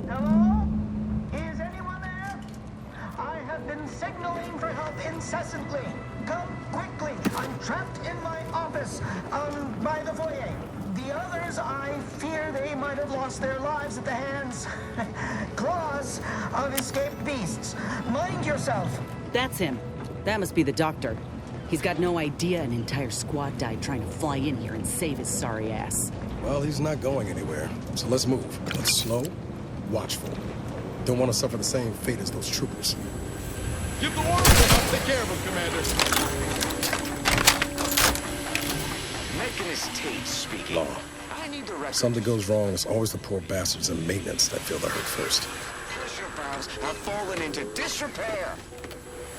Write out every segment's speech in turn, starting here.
Hello? Is anyone there? I have been signaling for help incessantly. Come quickly. I'm trapped in my office, by the foyer. The others, I fear they might have lost their lives at the hands, claws of escaped beasts. Mind yourself. That's him. That must be the doctor. He's got no idea an entire squad died trying to fly in here and save his sorry ass. Well, he's not going anywhere, so let's move. But slow, watchful. Don't want to suffer the same fate as those troopers. Give the order, I'll take care of him, Commander. Mechanis Tate speaking. Law. I need the record. Something goes wrong, it's always the poor bastards in maintenance that feel the hurt first. Pressure valves have fallen into disrepair.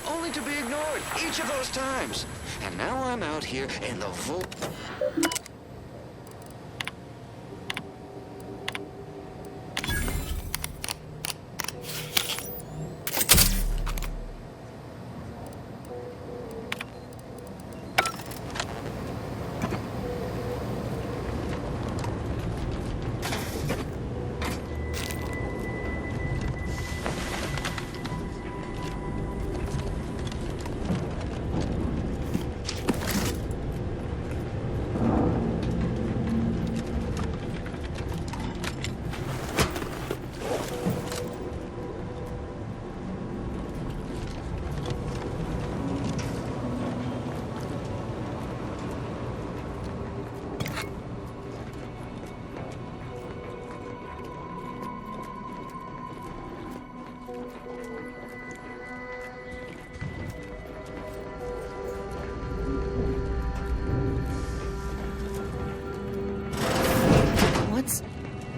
Only to be ignored each of those times. And now I'm out here in the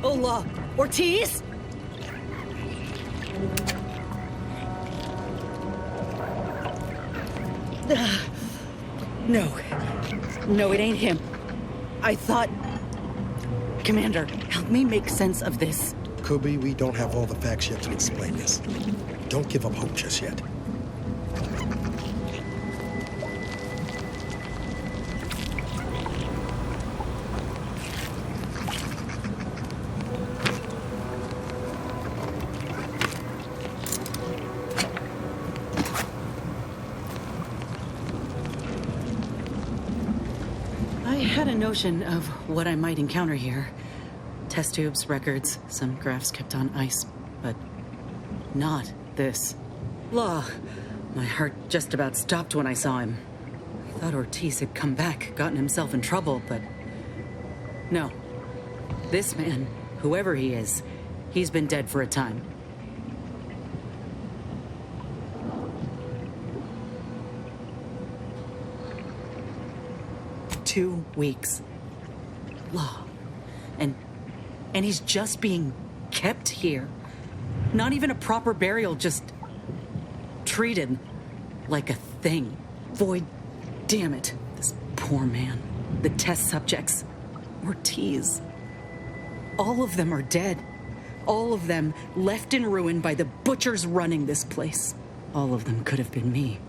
Ola! Ortiz? No. No, it ain't him. I thought... Commander, help me make sense of this. Could be we don't have all the facts yet to explain this. Don't give up hope just yet. I had a notion of what I might encounter here. Test tubes, records, some graphs kept on ice, but not this. Law. My heart just about stopped when I saw him. I thought Ortiz had come back, gotten himself in trouble, but no. This man, whoever he is, he's been dead for a time. Two weeks. Law. And he's just being kept here. Not even a proper burial, just treated like a thing. Void, damn it. This poor man. The test subjects. Ortiz. All of them are dead. All of them left in ruin by the butchers running this place. All of them could have been me.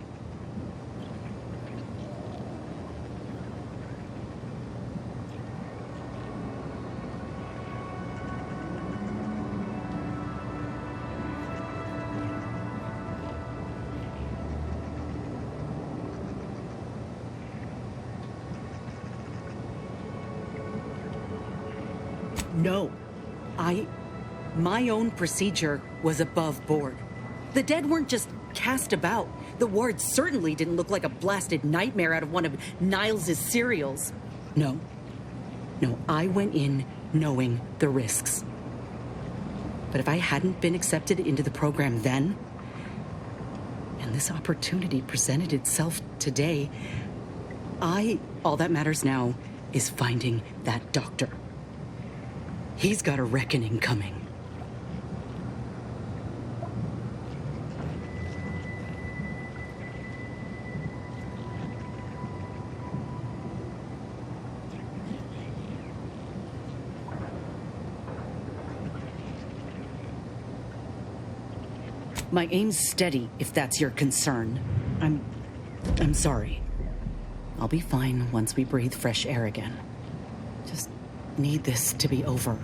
No. My own procedure was above board. The dead weren't just cast about. The ward certainly didn't look like a blasted nightmare out of one of Niles' serials. No, I went in knowing the risks. But if I hadn't been accepted into the program then, and this opportunity presented itself today, all that matters now is finding that doctor. He's got a reckoning coming. My aim's steady, if that's your concern. I'm sorry. I'll be fine once we breathe fresh air again. Just need this to be over.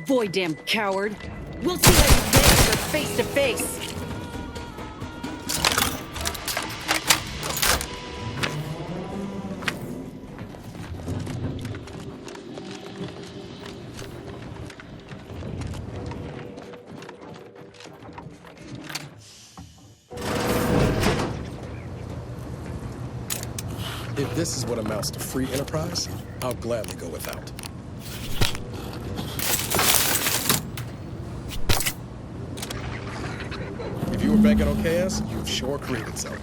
boy, damn coward. We'll see how you dance her face to face. If this is what amounts to free enterprise, I'll gladly go without. If you were banking on chaos, you've sure created something.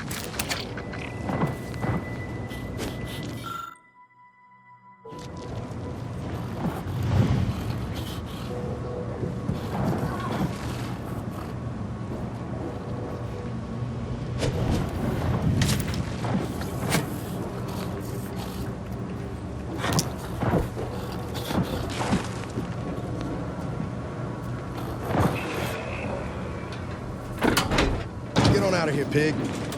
Get on out of here, pig.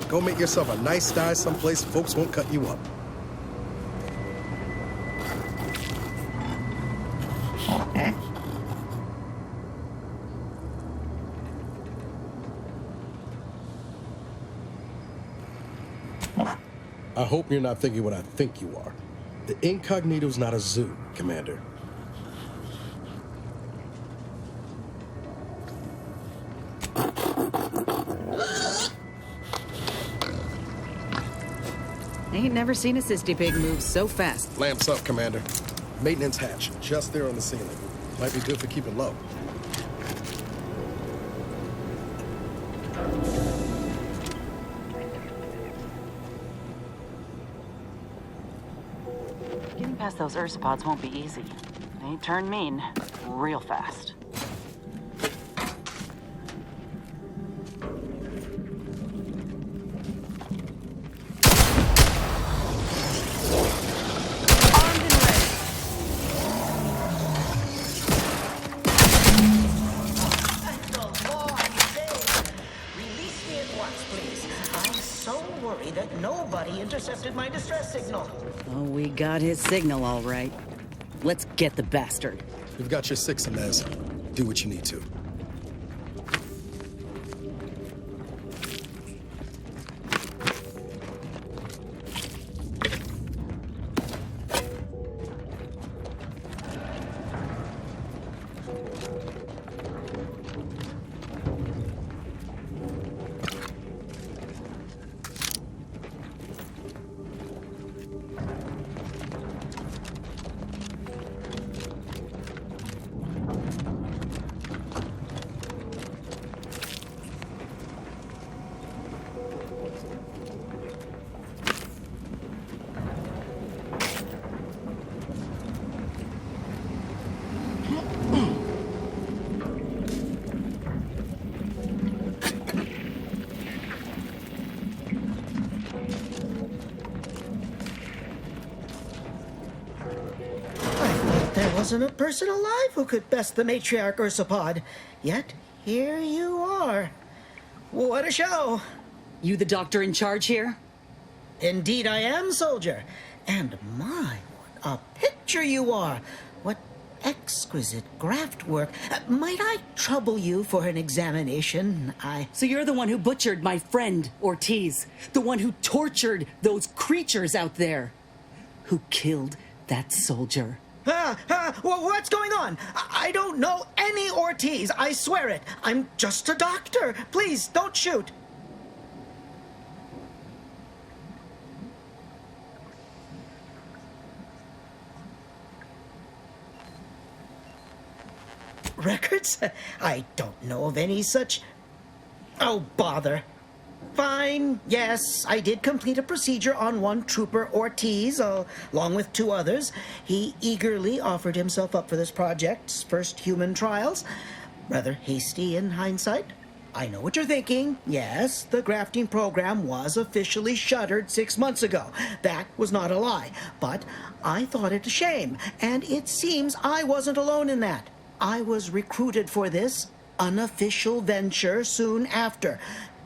Go make yourself a nice sty someplace folks won't cut you up. I hope you're not thinking what I think you are. The Incognito's not a zoo, Commander. Ain't never seen a Sisty Pig move so fast. Lamps up, Commander. Maintenance hatch, just there on the ceiling. Might be good for keeping low. Getting past those ursopods won't be easy. They turn mean real fast. Armed and ready. The law saved. Release me at once, please. I'm so worried that nobody intercepted my distress signal. Oh, we got his signal all right. Let's get the bastard. You've got your six, Inez. Do what you need to. There wasn't a person alive who could best the matriarch Ursopod. Yet, here you are. What a show. You the doctor in charge here? Indeed I am, soldier. And my, what a picture you are. What exquisite graft work. Might I trouble you for an examination? So you're the one who butchered my friend, Ortiz. The one who tortured those creatures out there. Who killed that soldier. What's going on? I don't know any Ortiz, I swear it. I'm just a doctor. Please, don't shoot. Records? I don't know of any such... Oh, bother. Fine, yes, I did complete a procedure on one Trooper Ortiz, along with two others. He eagerly offered himself up for this project's first human trials. Rather hasty in hindsight. I know what you're thinking. Yes, the grafting program was officially shuttered 6 months ago. That was not a lie. But I thought it a shame, and it seems I wasn't alone in that. I was recruited for this unofficial venture soon after.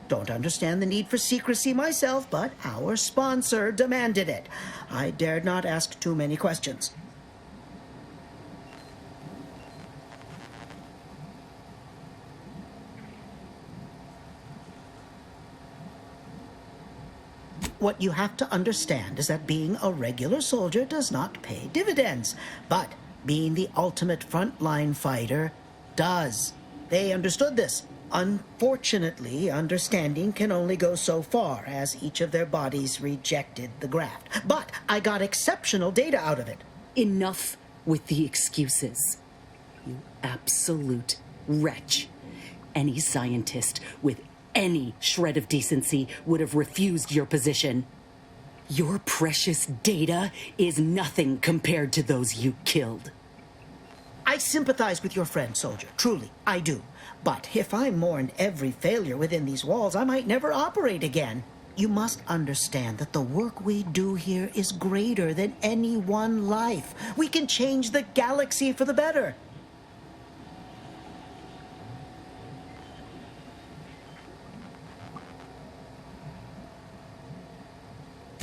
Don't understand the need for secrecy myself, but our sponsor demanded it. I dared not ask too many questions. What you have to understand is that being a regular soldier does not pay dividends, but being the ultimate frontline fighter does. They understood this. Unfortunately, understanding can only go so far, as each of their bodies rejected the graft. But I got exceptional data out of it. Enough with the excuses. You absolute wretch. Any scientist with any shred of decency would have refused your position. Your precious data is nothing compared to those you killed. I sympathize with your friend, soldier. Truly, I do. But if I mourned every failure within these walls, I might never operate again. You must understand that the work we do here is greater than any one life. We can change the galaxy for the better.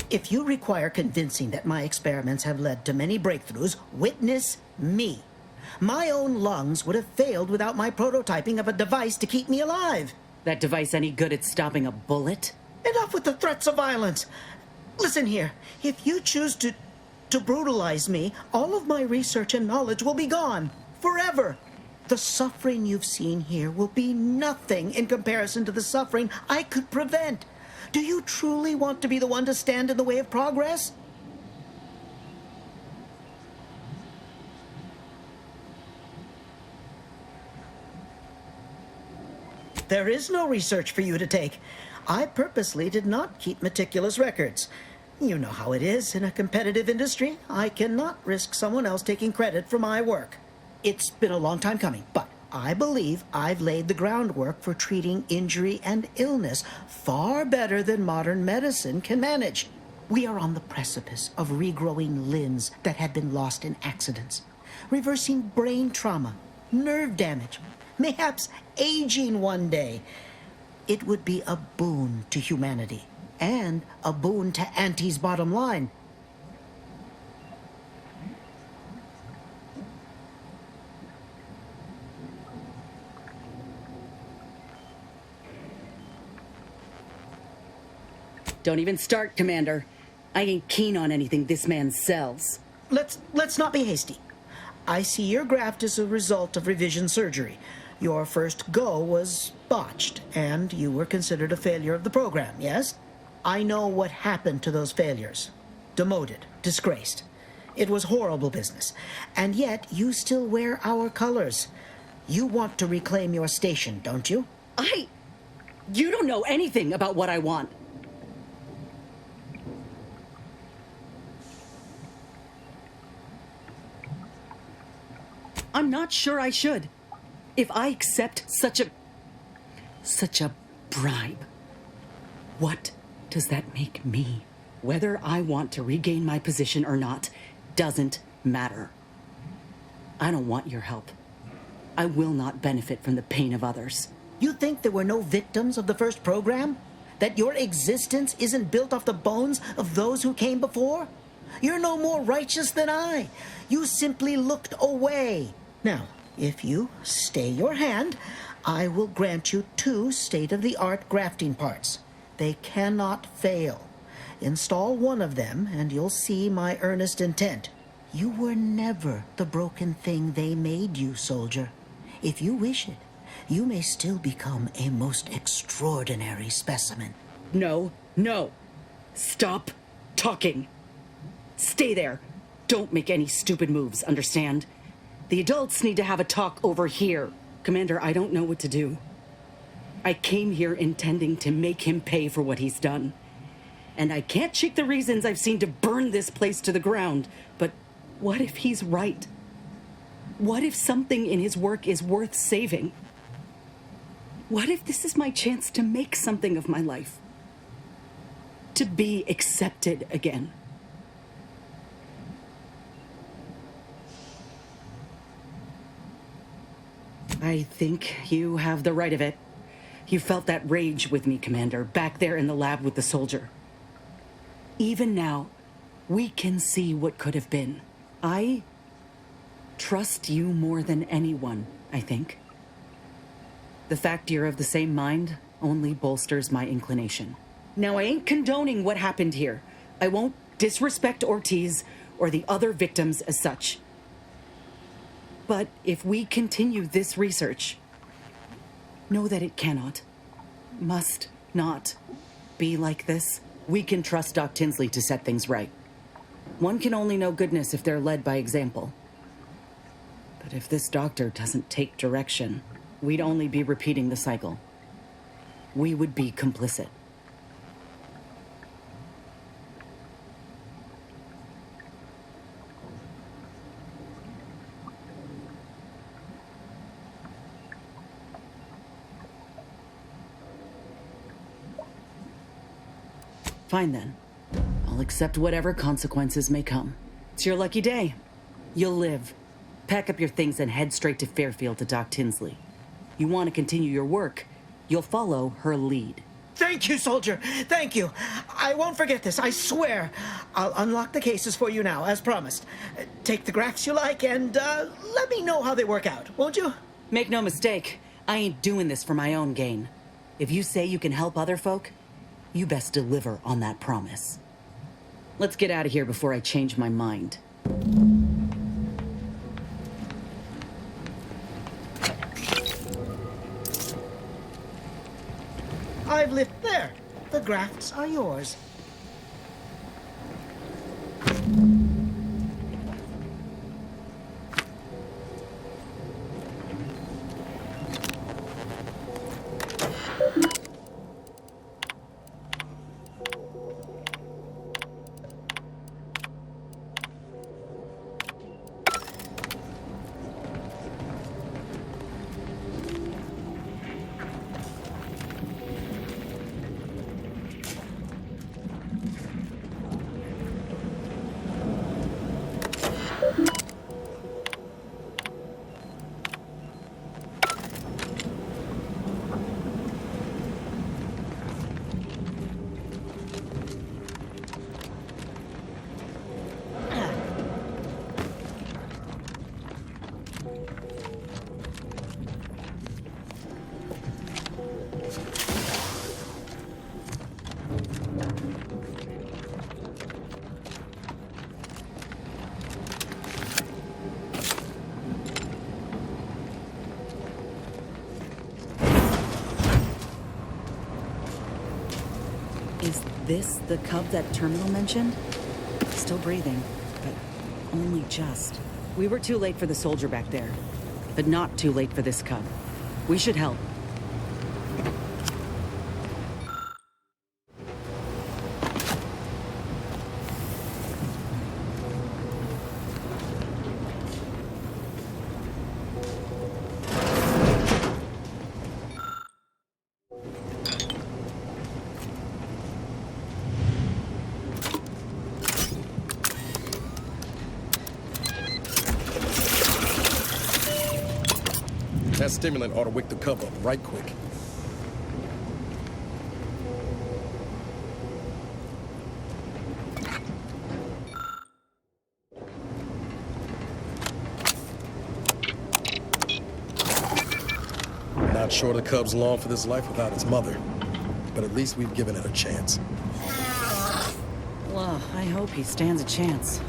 If you require convincing that my experiments have led to many breakthroughs, witness me. My own lungs would have failed without my prototyping of a device to keep me alive. That device any good at stopping a bullet? Enough with the threats of violence. Listen here, if you choose to brutalize me, all of my research and knowledge will be gone. Forever. The suffering you've seen here will be nothing in comparison to the suffering I could prevent. Do you truly want to be the one to stand in the way of progress? There is no research for you to take. I purposely did not keep meticulous records. You know how it is in a competitive industry. I cannot risk someone else taking credit for my work. It's been a long time coming, but I believe I've laid the groundwork for treating injury and illness far better than modern medicine can manage. We are on the precipice of regrowing limbs that had been lost in accidents, reversing brain trauma, nerve damage, mayhaps aging one day. It would be a boon to humanity and a boon to Auntie's bottom line. Don't even start, Commander. I ain't keen on anything this man sells. Let's not be hasty. I see your graft is a result of revision surgery. Your first go was botched, and you were considered a failure of the program, yes? I know what happened to those failures. Demoted, disgraced. It was horrible business. And yet, you still wear our colors. You want to reclaim your station, don't you? You don't know anything about what I want. I'm not sure I should. If I accept such a bribe, what does that make me? Whether I want to regain my position or not doesn't matter. I don't want your help. I will not benefit from the pain of others. You think there were no victims of the first program? That your existence isn't built off the bones of those who came before? You're no more righteous than I. You simply looked away. Now, if you stay your hand, I will grant you 2 state-of-the-art grafting parts. They cannot fail. Install one of them, and you'll see my earnest intent. You were never the broken thing they made you, soldier. If you wish it, you may still become a most extraordinary specimen. No. Stop talking. Stay there. Don't make any stupid moves, understand? The adults need to have a talk over here. Commander, I don't know what to do. I came here intending to make him pay for what he's done. And I can't shake the reasons I've seen to burn this place to the ground. But what if he's right? What if something in his work is worth saving? What if this is my chance to make something of my life? To be accepted again? I think you have the right of it. You felt that rage with me, Commander, back there in the lab with the soldier. Even now, we can see what could have been. I trust you more than anyone, I think. The fact you're of the same mind only bolsters my inclination. Now, I ain't condoning what happened here. I won't disrespect Ortiz or the other victims as such. But if we continue this research, know that it cannot, must not be like this. We can trust Doc Tinsley to set things right. One can only know goodness if they're led by example. But if this doctor doesn't take direction, we'd only be repeating the cycle. We would be complicit. Fine then. I'll accept whatever consequences may come. It's your lucky day. You'll live. Pack up your things and head straight to Fairfield to Doc Tinsley. You want to continue your work, you'll follow her lead. Thank you, soldier. Thank you. I won't forget this, I swear. I'll unlock the cases for you now, as promised. Take the graphs you like and let me know how they work out, won't you? Make no mistake, I ain't doing this for my own gain. If you say you can help other folk, you best deliver on that promise. Let's get out of here before I change my mind. I've lived there. The grafts are yours. Is this the cub that Terminal mentioned? Still breathing, but only just. We were too late for the soldier back there, but not too late for this cub. We should help. That stimulant ought to wake the cub up right quick. Not sure the cub's long for this life without its mother, but at least we've given it a chance. Well, I hope he stands a chance.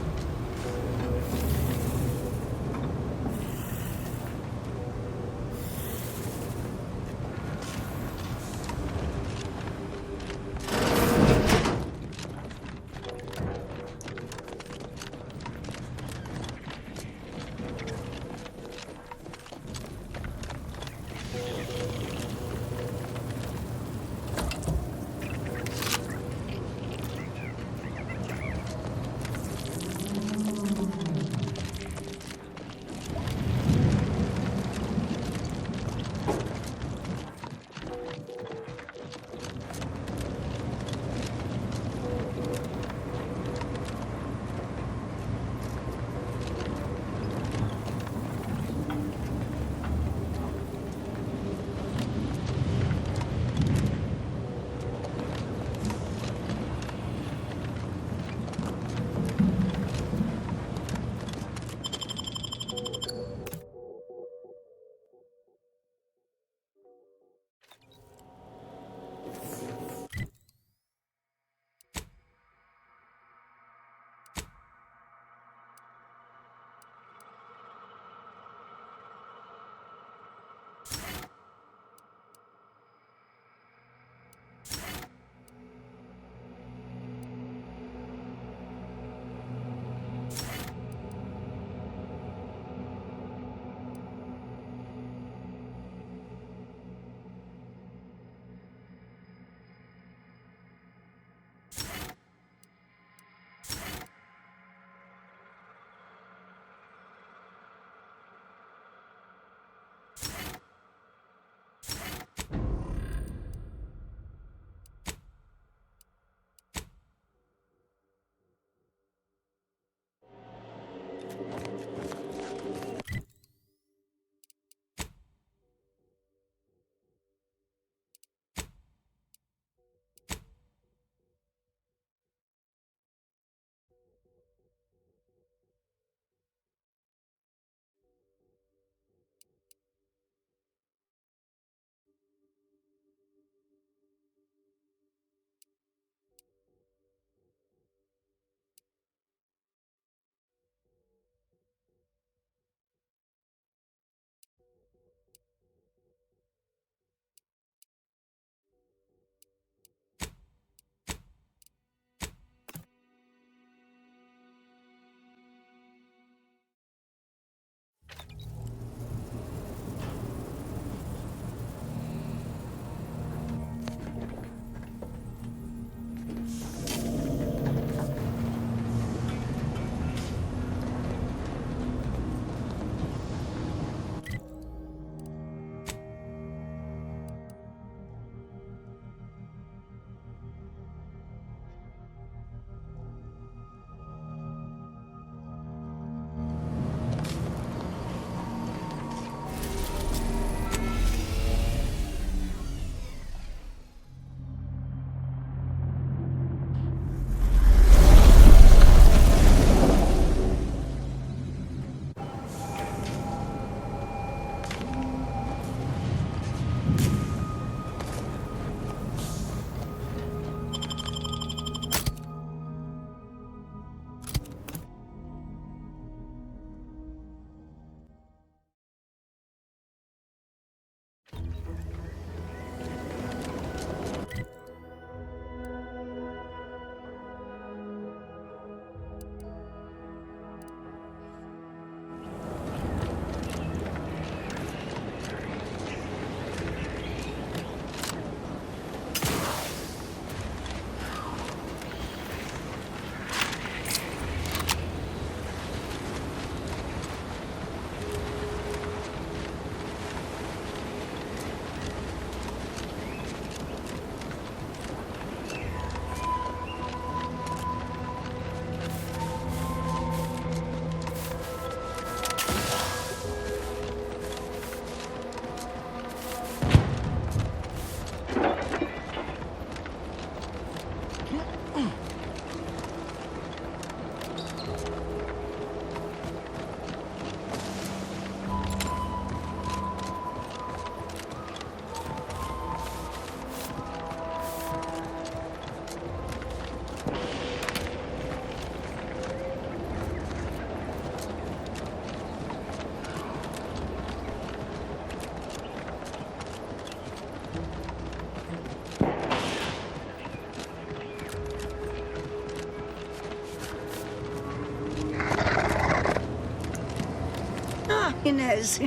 Inez,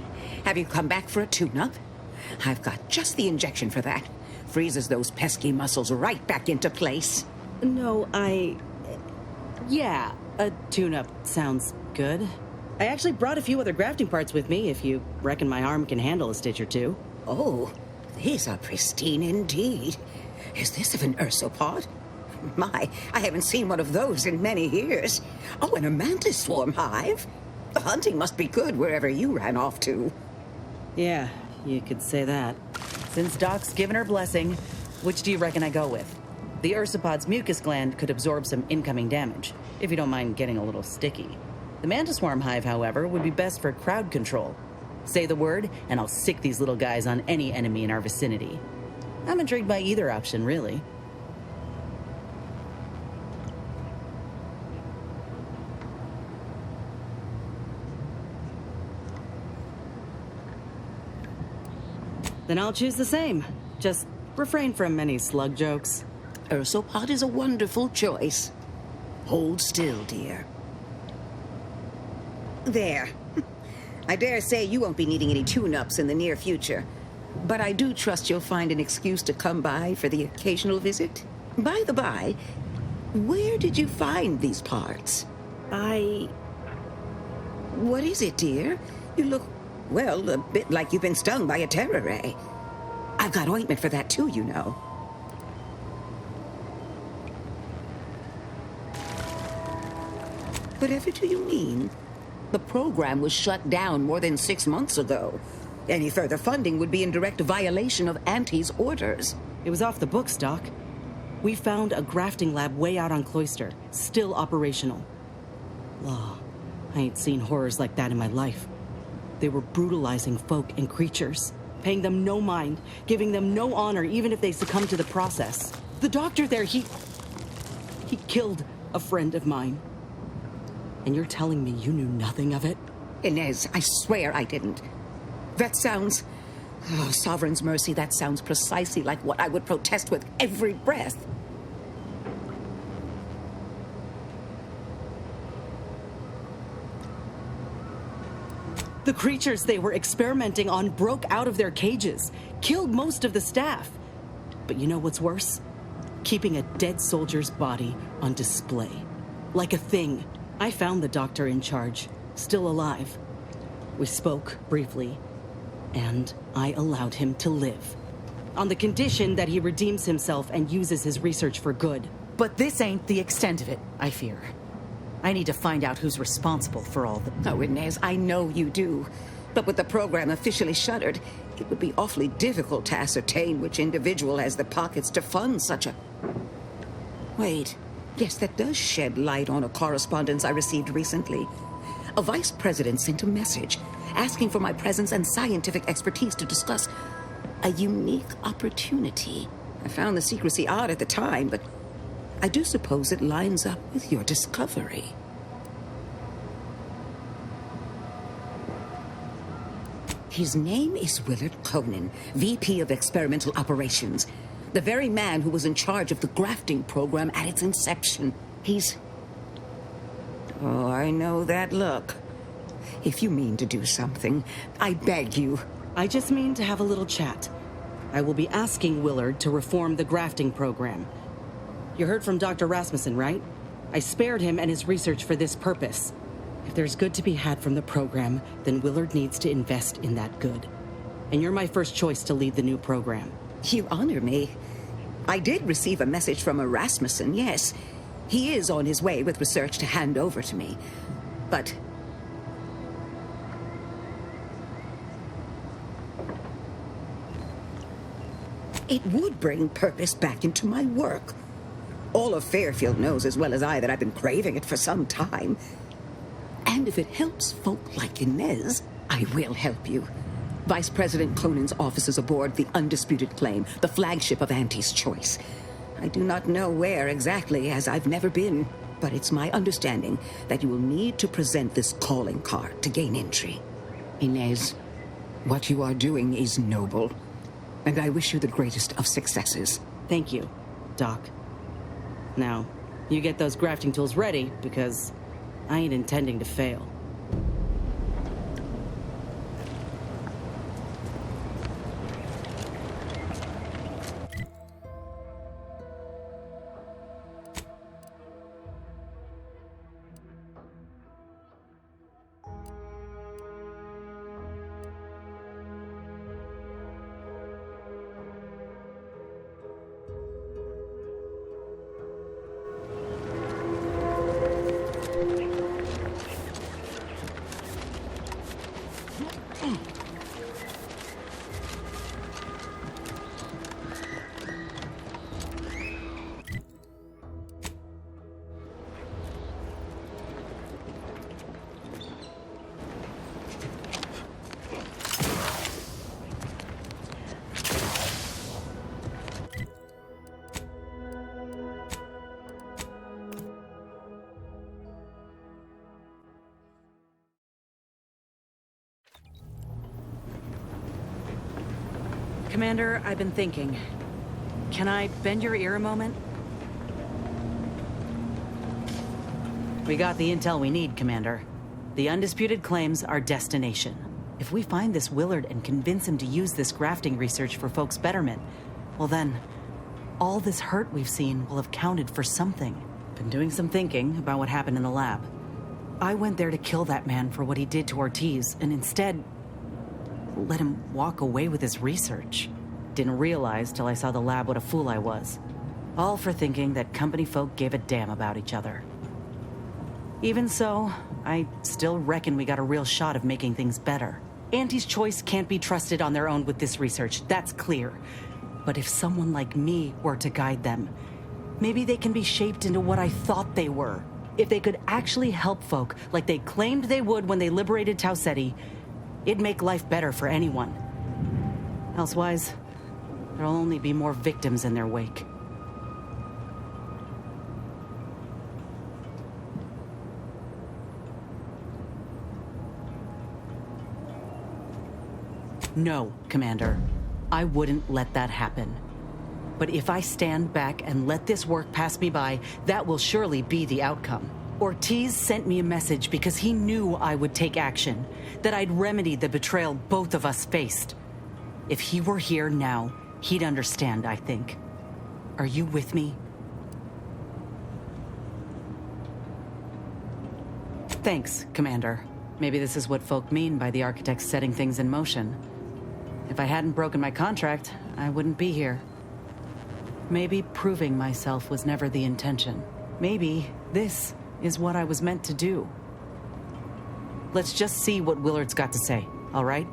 have you come back for a tune-up? I've got just the injection for that. Freezes those pesky muscles right back into place. No, yeah, a tune-up sounds good. I actually brought a few other grafting parts with me, if you reckon my arm can handle a stitch or two. Oh, these are pristine indeed. Is this of an ursopod? My, I haven't seen one of those in many years. Oh, and a mantis swarm hive. The hunting must be good wherever you ran off to. Yeah, you could say that. Since Doc's given her blessing, which do you reckon I go with? The ursopod's mucus gland could absorb some incoming damage, if you don't mind getting a little sticky. The mantis swarm hive, however, would be best for crowd control. Say the word, and I'll sick these little guys on any enemy in our vicinity. I'm intrigued by either option, really. Then I'll choose the same. Just refrain from any slug jokes. Ursopod is a wonderful choice. Hold still, dear. There. I dare say you won't be needing any tune-ups in the near future. But I do trust you'll find an excuse to come by for the occasional visit. By the by, where did you find these parts? What is it, dear? You look, well, a bit like you've been stung by a terror ray. I've got ointment for that too, you know. Whatever do you mean? The program was shut down more than 6 months ago. Any further funding would be in direct violation of Auntie's orders. It was off the books, Doc. We found a grafting lab way out on Cloister, still operational. Law, I ain't seen horrors like that in my life. They were brutalizing folk and creatures, paying them no mind, giving them no honor even if they succumbed to the process. The doctor there, he killed a friend of mine. And you're telling me you knew nothing of it? Inez, I swear I didn't. That sounds... Oh, Sovereign's mercy, that sounds precisely like what I would protest with every breath. The creatures they were experimenting on broke out of their cages, killed most of the staff. But you know what's worse? Keeping a dead soldier's body on display. Like a thing. I found the doctor in charge, still alive. We spoke briefly, and I allowed him to live. On the condition that he redeems himself and uses his research for good. But this ain't the extent of it, I fear. I need to find out who's responsible for all the... Oh, Inez, I know you do. But with the program officially shuttered, it would be awfully difficult to ascertain which individual has the pockets to fund such a... Wait. Yes, that does shed light on a correspondence I received recently. A vice president sent a message asking for my presence and scientific expertise to discuss a a unique opportunity. I found the secrecy odd at the time, but I do suppose it lines up with your discovery. His name is Willard Conan, VP of Experimental Operations. The very man who was in charge of the grafting program at its inception. He's... Oh, I know that look. If you mean to do something, I beg you. I just mean to have a little chat. I will be asking Willard to reform the grafting program. You heard from Dr. Rasmussen, right? I spared him and his research for this purpose. If there's good to be had from the program, then Willard needs to invest in that good. And you're my first choice to lead the new program. You honor me. I did receive a message from a Rasmussen, yes. He is on his way with research to hand over to me. But... it would bring purpose back into my work. All of Fairfield knows as well as I that I've been craving it for some time. And if it helps folk like Inez, I will help you. Vice President Conan's office is aboard the Undisputed Claim, the flagship of Auntie's Choice. I do not know where exactly, as I've never been, but it's my understanding that you will need to present this calling card to gain entry. Inez, what you are doing is noble, and I wish you the greatest of successes. Thank you, Doc. Now, you get those grafting tools ready, because I ain't intending to fail. Commander, I've been thinking. Can I bend your ear a moment? We got the intel we need, Commander. The Undisputed Claim's our destination. If we find this Willard and convince him to use this grafting research for folks' betterment, well then, all this hurt we've seen will have counted for something. Been doing some thinking about what happened in the lab. I went there to kill that man for what he did to Ortiz, and instead let him walk away with his research. Didn't realize till I saw the lab what a fool I was. All for thinking that company folk gave a damn about each other. Even so, I still reckon we got a real shot of making things better. Auntie's Choice can't be trusted on their own with this research, that's clear. But if someone like me were to guide them, maybe they can be shaped into what I thought they were. If they could actually help folk like they claimed they would when they liberated Tau Ceti, it'd make life better for anyone. Elsewise, there'll only be more victims in their wake. No, Commander. I wouldn't let that happen. But if I stand back and let this work pass me by, that will surely be the outcome. Ortiz sent me a message because he knew I would take action, that I'd remedy the betrayal both of us faced. If he were here now, he'd understand, I think. Are you with me? Thanks, Commander. Maybe this is what folk mean by the architects setting things in motion. If I hadn't broken my contract, I wouldn't be here. Maybe proving myself was never the intention. Maybe this is what I was meant to do. Let's just see what Willard's got to say, all right?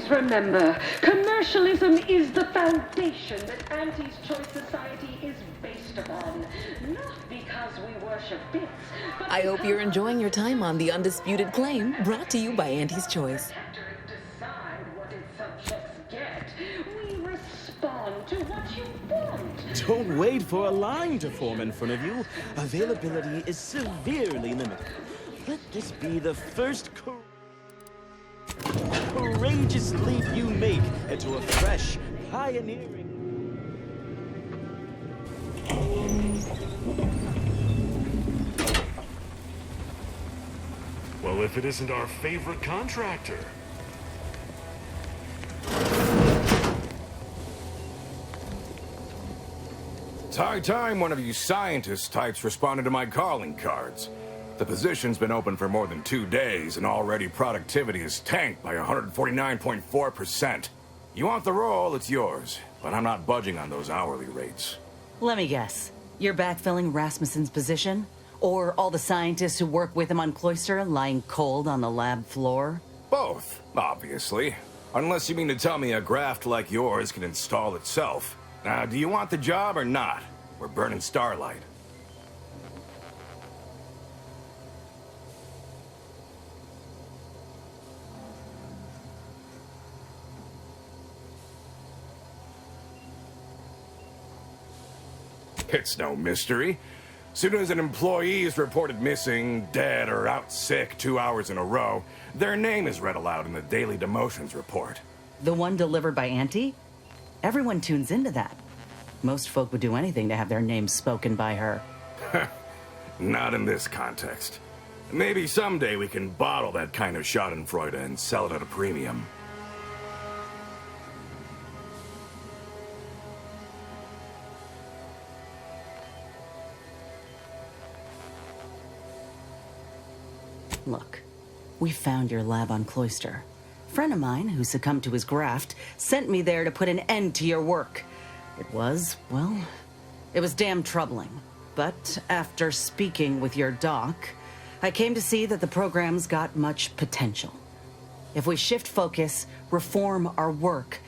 Always remember, commercialism is the foundation that Auntie's Choice Society is based upon. Not because we worship bits, but I hope you're enjoying your time on The Undisputed Claim, brought to you by Auntie's Choice. decide what its subjects get. We respond to what you want. Don't wait for a line to form in front of you. Availability is severely limited. Let this be the first courageous leap you make into a fresh, pioneering... Well, if it isn't our favorite contractor. It's high time one of you scientist types responded to my calling cards. The position's been open for more than 2 days, and already productivity is tanked by 149.4%. You want the role, it's yours, but I'm not budging on those hourly rates. Let me guess. You're backfilling Rasmussen's position? Or all the scientists who work with him on Cloister lying cold on the lab floor? Both, obviously. Unless you mean to tell me a graft like yours can install itself. Now, do you want the job or not? We're burning starlight. It's no mystery. Soon as an employee is reported missing, dead, or out sick 2 hours in a row, their name is read aloud in the daily demotions report. The one delivered by Auntie? Everyone tunes into that. Most folk would do anything to have their names spoken by her. Not in this context. Maybe someday we can bottle that kind of schadenfreude and sell it at a premium. Look, we found your lab on Cloister. A friend of mine who succumbed to his graft sent me there to put an end to your work. It was damn troubling. But after speaking with your doc, I came to see that the program's got much potential. If we shift focus, reform our work,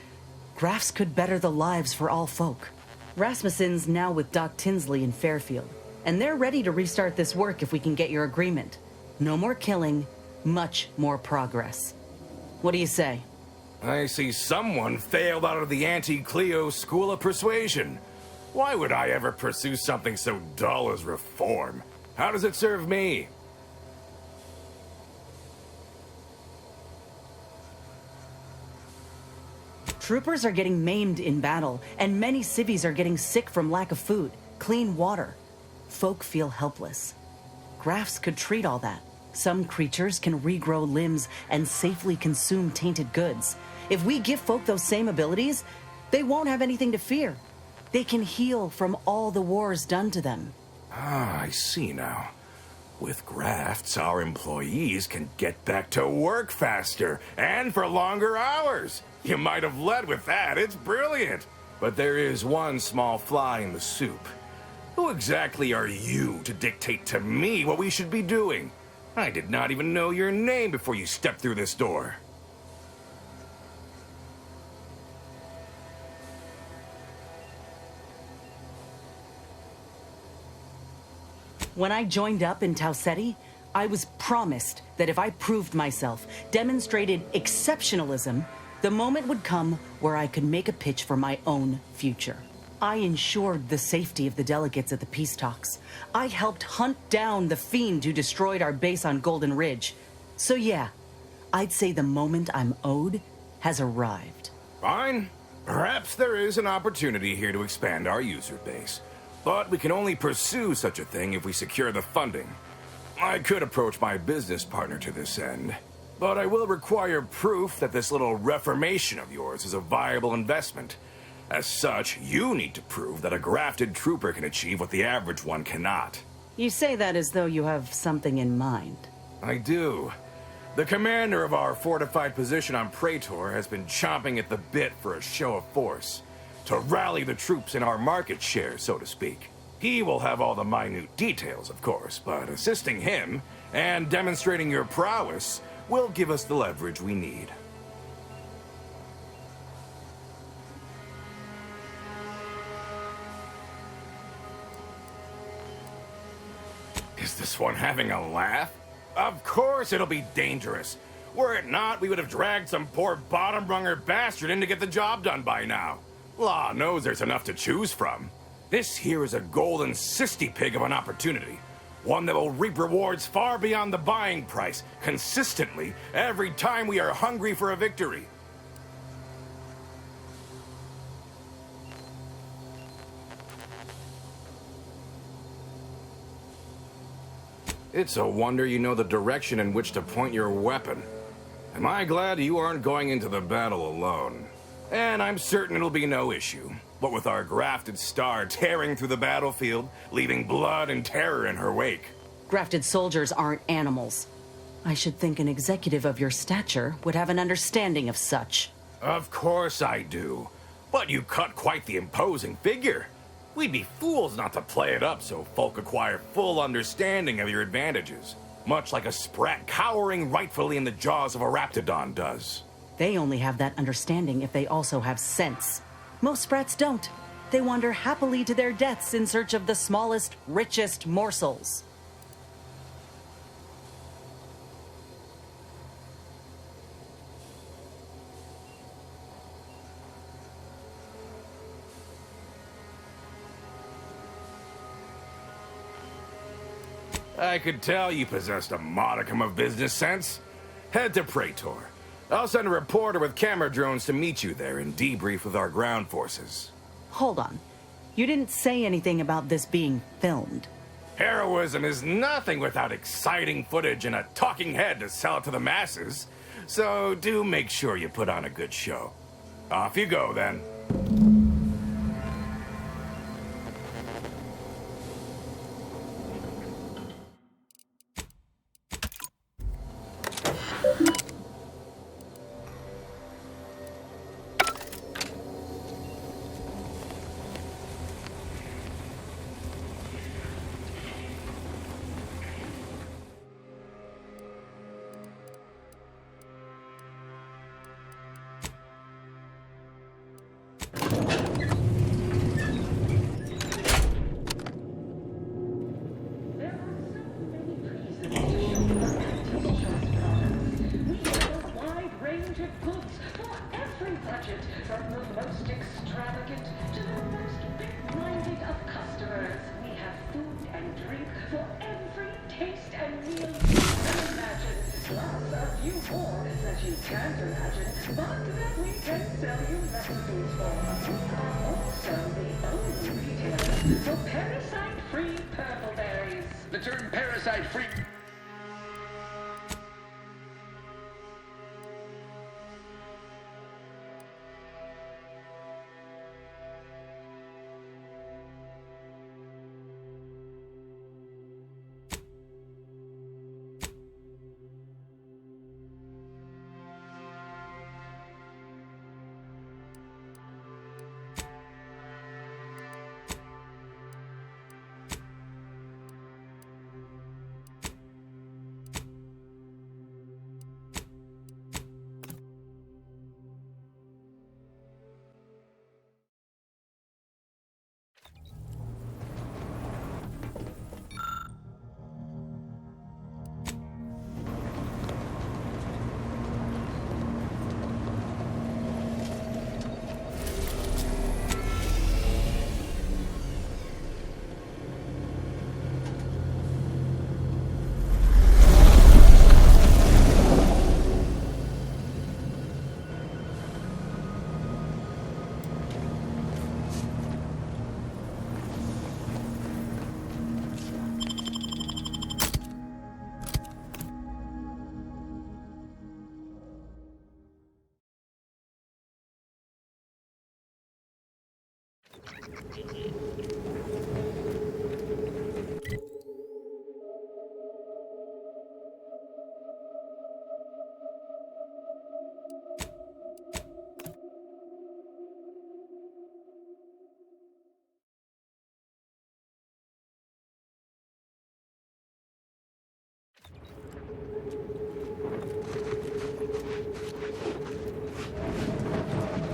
grafts could better the lives for all folk. Rasmussen's now with Doc Tinsley in Fairfield, and they're ready to restart this work if we can get your agreement. No more killing, much more progress. What do you say? I see someone failed out of the anti-Cleo School of Persuasion. Why would I ever pursue something so dull as reform? How does it serve me? Troopers are getting maimed in battle, and many civvies are getting sick from lack of food, clean water. Folk feel helpless. Grafts could treat all that. Some creatures can regrow limbs and safely consume tainted goods. If we give folk those same abilities, they won't have anything to fear. They can heal from all the wars done to them. Ah, I see now. With grafts, our employees can get back to work faster and for longer hours. You might have led with that. It's brilliant. But there is one small fly in the soup. Who exactly are you to dictate to me what we should be doing? I did not even know your name before you stepped through this door. When I joined up in Tau Ceti, I was promised that if I proved myself, demonstrated exceptionalism, the moment would come where I could make a pitch for my own future. I ensured the safety of the delegates at the peace talks. I helped hunt down the fiend who destroyed our base on Golden Ridge. So yeah, I'd say the moment I'm owed has arrived. Fine. Perhaps there is an opportunity here to expand our user base. But we can only pursue such a thing if we secure the funding. I could approach my business partner to this end, but I will require proof that this little reformation of yours is a viable investment. As such, you need to prove that a grafted trooper can achieve what the average one cannot. You say that as though you have something in mind. I do. The commander of our fortified position on Praetor has been chomping at the bit for a show of force, to rally the troops in our market share, so to speak. He will have all the minute details, of course, but assisting him and demonstrating your prowess will give us the leverage we need. Is this one having a laugh? Of course it'll be dangerous. Were it not, we would have dragged some poor bottom-runger bastard in to get the job done by now. Law knows there's enough to choose from. This here is a golden cysty pig of an opportunity. One that will reap rewards far beyond the buying price, consistently, every time we are hungry for a victory. It's a wonder you know the direction in which to point your weapon. Am I glad you aren't going into the battle alone? And I'm certain it'll be no issue. What with our grafted star tearing through the battlefield, leaving blood and terror in her wake. Grafted soldiers aren't animals. I should think an executive of your stature would have an understanding of such. Of course I do. But you cut quite the imposing figure. We'd be fools not to play it up so folk acquire full understanding of your advantages. Much like a sprat cowering rightfully in the jaws of a raptidon does. They only have that understanding if they also have sense. Most sprats don't. They wander happily to their deaths in search of the smallest, richest morsels. I could tell you possessed a modicum of business sense. Head to Praetor. I'll send a reporter with camera drones to meet you there and debrief with our ground forces. Hold on. You didn't say anything about this being filmed. Heroism is nothing without exciting footage and a talking head to sell it to the masses. So do make sure you put on a good show. Off you go, then. For parasite-free purple berries. The term parasite-free...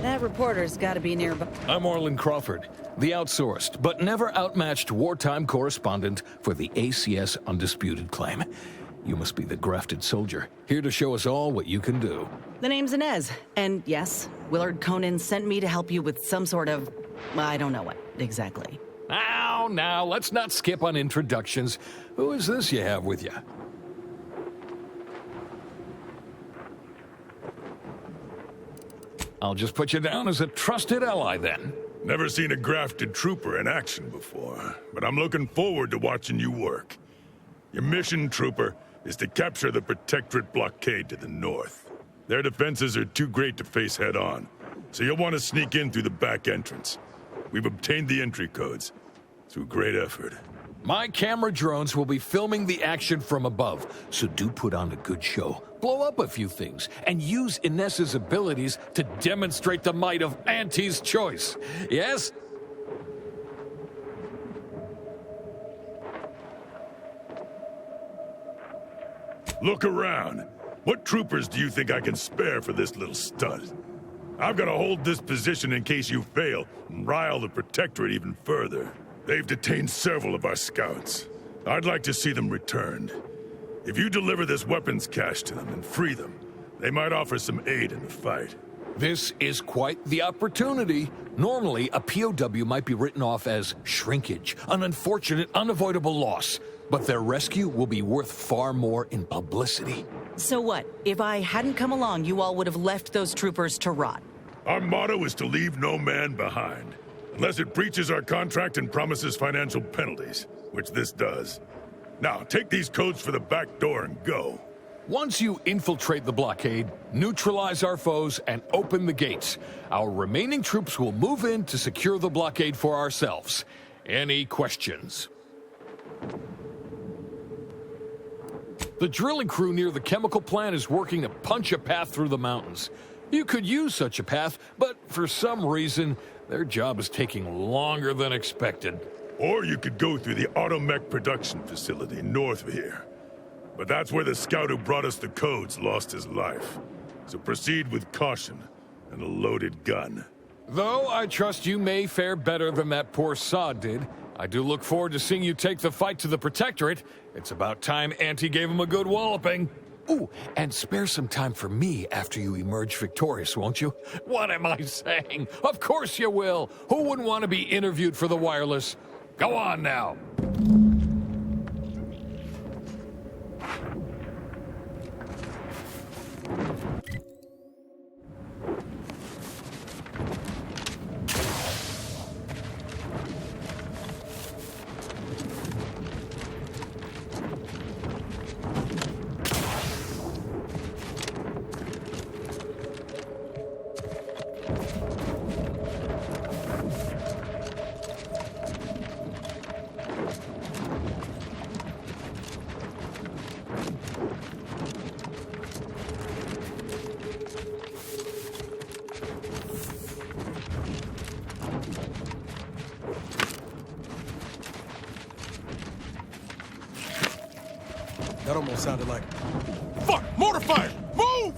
That reporter's got to be nearby. I'm Orland Crawford. the outsourced but never outmatched wartime correspondent for the ACS Undisputed Claim. You must be the grafted soldier, here to show us all what you can do. The name's Inez, and yes, Willard Conan sent me to help you with some sort of... I don't know what exactly. Now, let's not skip on introductions. Who is this you have with you? I'll just put you down as a trusted ally, then. Never seen a grafted trooper in action before, but I'm looking forward to watching you work. Your mission, trooper, is to capture the Protectorate blockade to the north. Their defenses are too great to face head-on, so you'll want to sneak in through the back entrance. We've obtained the entry codes through great effort. My camera drones will be filming the action from above, so do put on a good show. Blow up a few things, and use Inez's abilities to demonstrate the might of Auntie's choice. Yes? Look around. What troopers do you think I can spare for this little stunt? I've got to hold this position in case you fail and rile the Protectorate even further. They've detained several of our scouts. I'd like to see them returned. If you deliver this weapons cache to them and free them, they might offer some aid in the fight. This is quite the opportunity. Normally, a POW might be written off as shrinkage, an unfortunate, unavoidable loss. But their rescue will be worth far more in publicity. So what? If I hadn't come along, you all would have left those troopers to rot. Our motto is to leave no man behind, unless it breaches our contract and promises financial penalties, which this does. Now, take these codes for the back door and go. Once you infiltrate the blockade, neutralize our foes, and open the gates, our remaining troops will move in to secure the blockade for ourselves. Any questions? The drilling crew near the chemical plant is working to punch a path through the mountains. You could use such a path, but for some reason, their job is taking longer than expected. Or you could go through the Automech production facility north of here. But that's where the scout who brought us the codes lost his life. So proceed with caution and a loaded gun. Though I trust you may fare better than that poor sod did, I do look forward to seeing you take the fight to the Protectorate. It's about time Auntie gave him a good walloping. Ooh, and spare some time for me after you emerge victorious, won't you? What am I saying? Of course you will. Who wouldn't want to be interviewed for the wireless? Go on now. That almost sounded like... Fuck! Mortar fire! Move!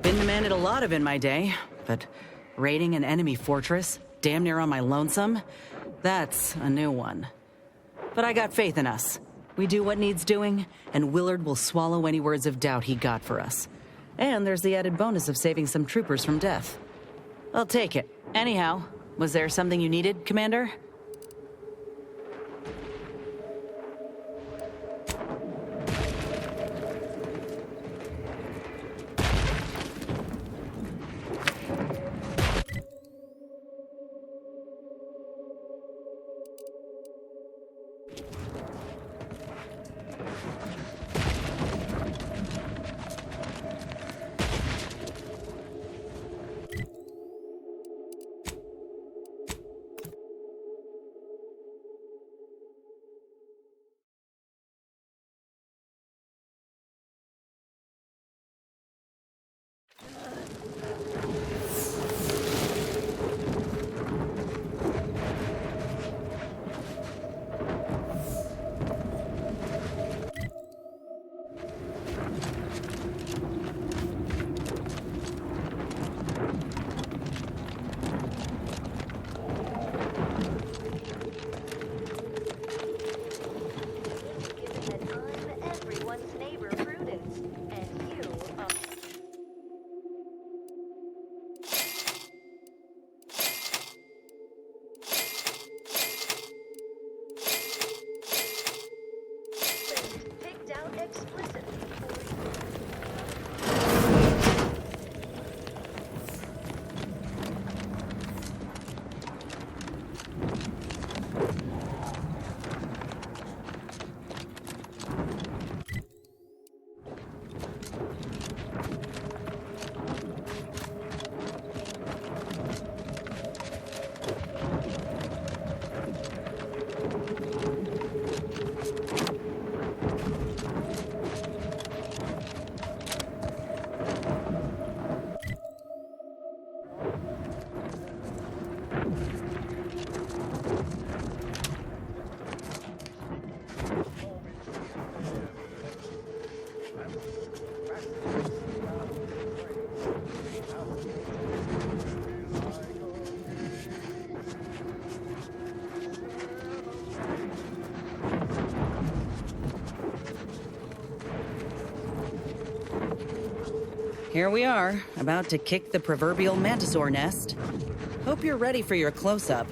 Been demanded a lot of in my day, but raiding an enemy fortress, damn near on my lonesome, that's a new one. But I got faith in us. We do what needs doing, and Willard will swallow any words of doubt he got for us. And there's the added bonus of saving some troopers from death. I'll take it. Anyhow, was there something you needed, Commander? Here we are, about to kick the proverbial mantisaur nest. Hope you're ready for your close-up.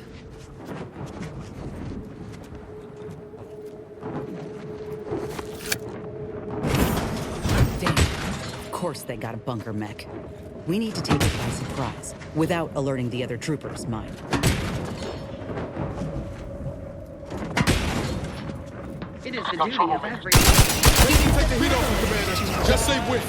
Damn. Of course they got a bunker mech. We need to take it by surprise, without alerting the other troopers, mind. It is the duty of every... Take the heat off him, Commander. Just say when.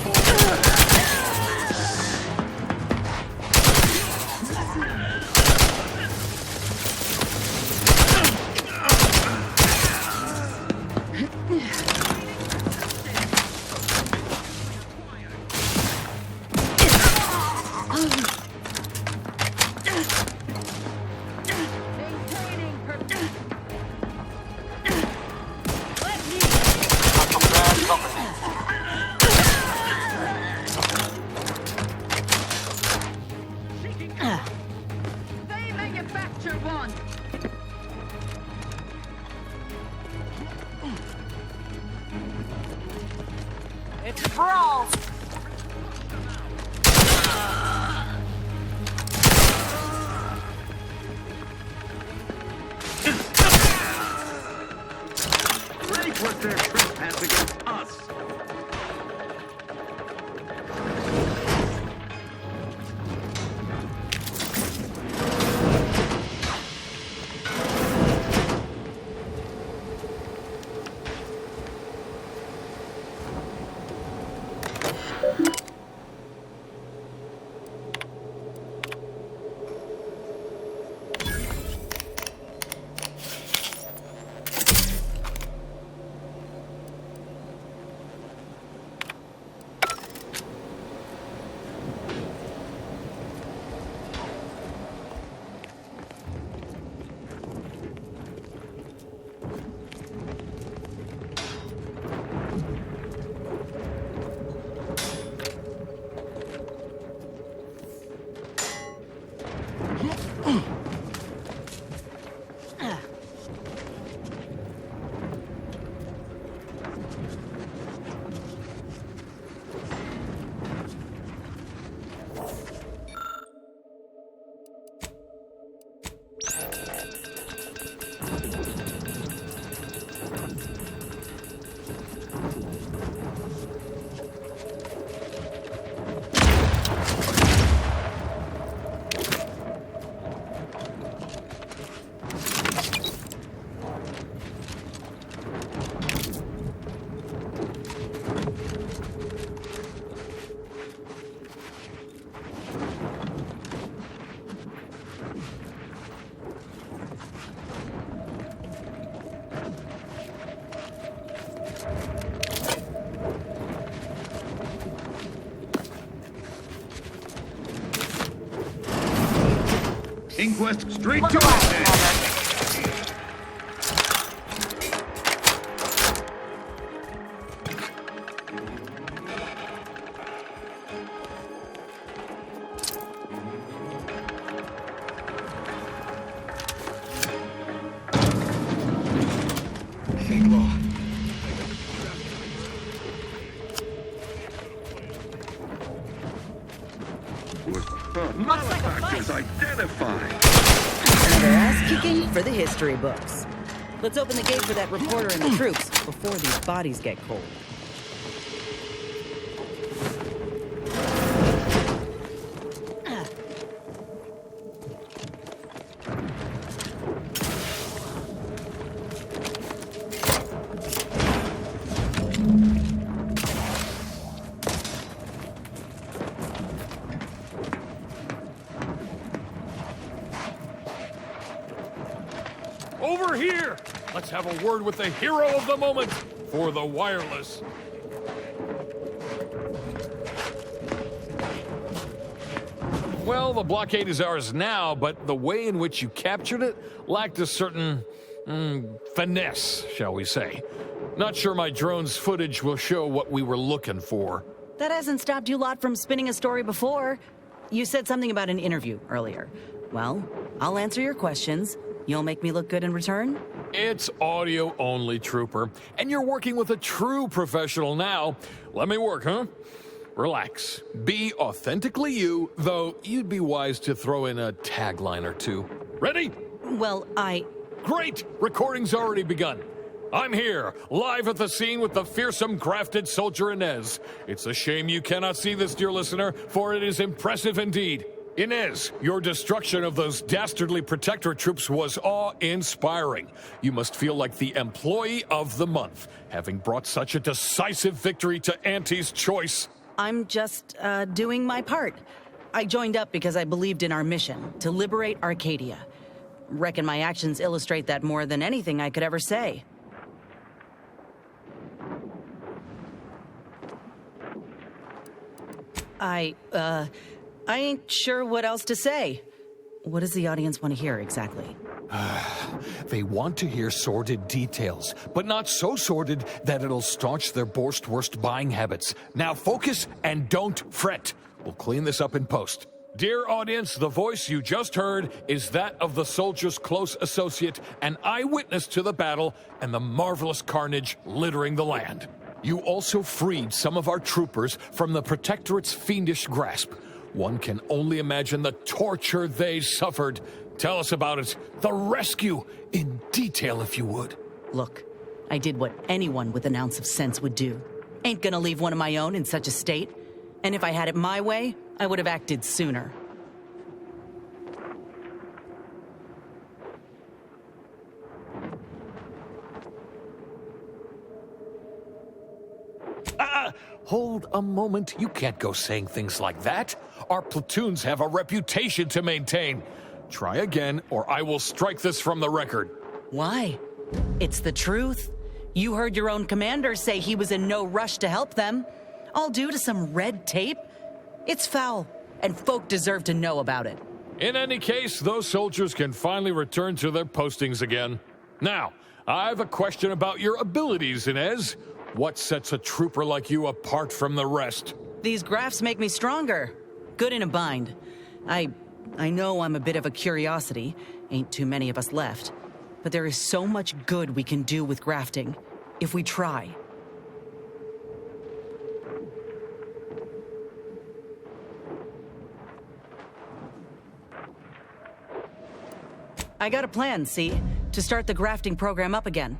They manufacture one. It's a brawl! Great was their trespass against us. Inquest straight to it. Malefactors identified. Another ass-kicking for the history books. Let's open the gate for that reporter and the troops before these bodies get cold. Over here! Let's have a word with the hero of the moment for the wireless. Well, the blockade is ours now, but the way in which you captured it lacked a certain finesse, shall we say. Not sure my drone's footage will show what we were looking for. That hasn't stopped you lot from spinning a story before. You said something about an interview earlier. Well, I'll answer your questions. You'll make me look good in return? It's audio only, Trooper. And you're working with a true professional now. Let me work, huh? Relax. Be authentically you, though you'd be wise to throw in a tagline or two. Ready? Well, Great! Recording's already begun. I'm here, live at the scene with the fearsome grafted soldier Inez. It's a shame you cannot see this, dear listener, for it is impressive indeed. Inez, your destruction of those dastardly Protectorate troops was awe-inspiring. You must feel like the employee of the month, having brought such a decisive victory to Auntie's choice. I'm just doing my part. I joined up because I believed in our mission, to liberate Arcadia. Reckon my actions illustrate that more than anything I could ever say. I ain't sure what else to say. What does the audience want to hear exactly? They want to hear sordid details, but not so sordid that it'll staunch their worst buying habits. Now focus and don't fret. We'll clean this up in post. Dear audience, the voice you just heard is that of the soldier's close associate, an eyewitness to the battle and the marvelous carnage littering the land. You also freed some of our troopers from the Protectorate's fiendish grasp. One can only imagine the torture they suffered. Tell us about it. The rescue, in detail, if you would. Look, I did what anyone with an ounce of sense would do. Ain't gonna leave one of my own in such a state. And if I had it my way, I would have acted sooner. Hold a moment. You can't go saying things like that. Our platoons have a reputation to maintain. Try again, or I will strike this from the record. Why? It's the truth. You heard your own commander say he was in no rush to help them. All due to some red tape? It's foul, and folk deserve to know about it. In any case, those soldiers can finally return to their postings again. Now, I have a question about your abilities, Inez. What sets a trooper like you apart from the rest? These graphs make me stronger. Good in a bind. I I know I'm a bit of a curiosity. Ain't too many of us left. But there is so much good we can do with grafting, if we try. I got a plan, see? To start the grafting program up again.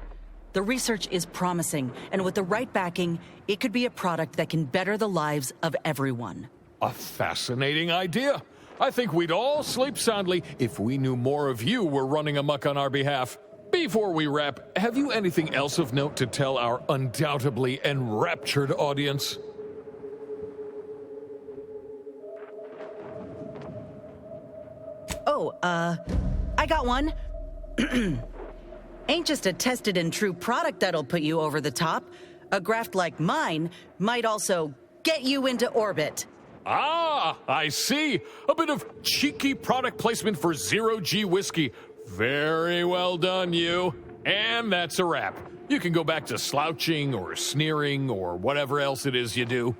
The research is promising, and with the right backing, it could be a product that can better the lives of everyone. A fascinating idea. I think we'd all sleep soundly if we knew more of you were running amok on our behalf. Before we wrap, have you anything else of note to tell our undoubtedly enraptured audience? Oh, I got one. Ain't just a tested and true product that'll put you over the top. A graft like mine might also get you into orbit. Ah, I see. A bit of cheeky product placement for Zero-G whiskey. Very well done, you. And that's a wrap. You can go back to slouching or sneering or whatever else it is you do.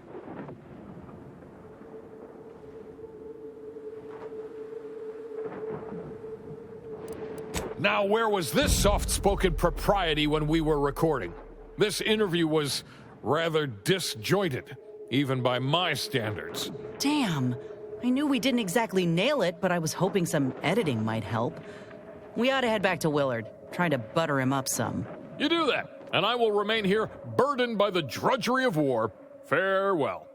Now, where was this soft-spoken propriety when we were recording? This interview was rather disjointed, even by my standards. Damn. I knew we didn't exactly nail it, but I was hoping some editing might help. We ought to head back to Willard, try to butter him up some. You do that, and I will remain here, burdened by the drudgery of war. Farewell.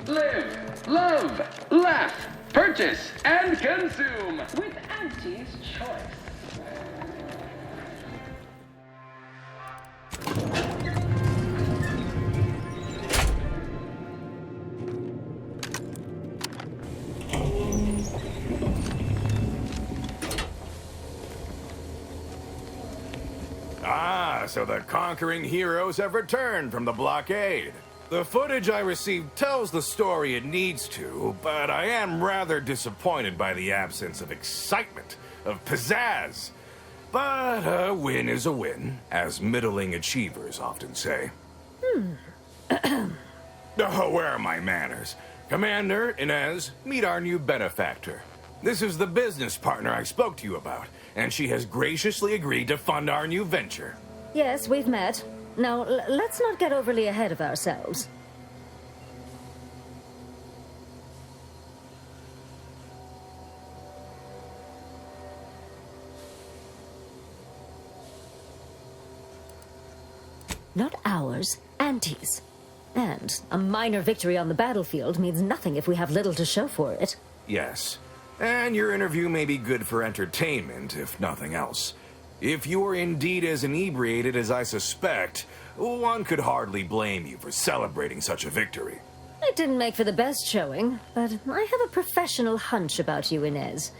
Live, love, laugh, purchase, and consume with Auntie's Choice. Ah, so the conquering heroes have returned from the blockade. The footage I received tells the story it needs to, but I am rather disappointed by the absence of excitement, of pizzazz. But a win is a win, as middling achievers often say. Oh, where are my manners? Commander, Inez, meet our new benefactor. This is the business partner I spoke to you about, and she has graciously agreed to fund our new venture. Yes, we've met. Now, let's not get overly ahead of ourselves. Not ours, Auntie's. And a minor victory on the battlefield means nothing if we have little to show for it. Yes. And your interview may be good for entertainment, if nothing else. If you are indeed as inebriated as I suspect, one could hardly blame you for celebrating such a victory. It didn't make for the best showing, but I have a professional hunch about you, Inez.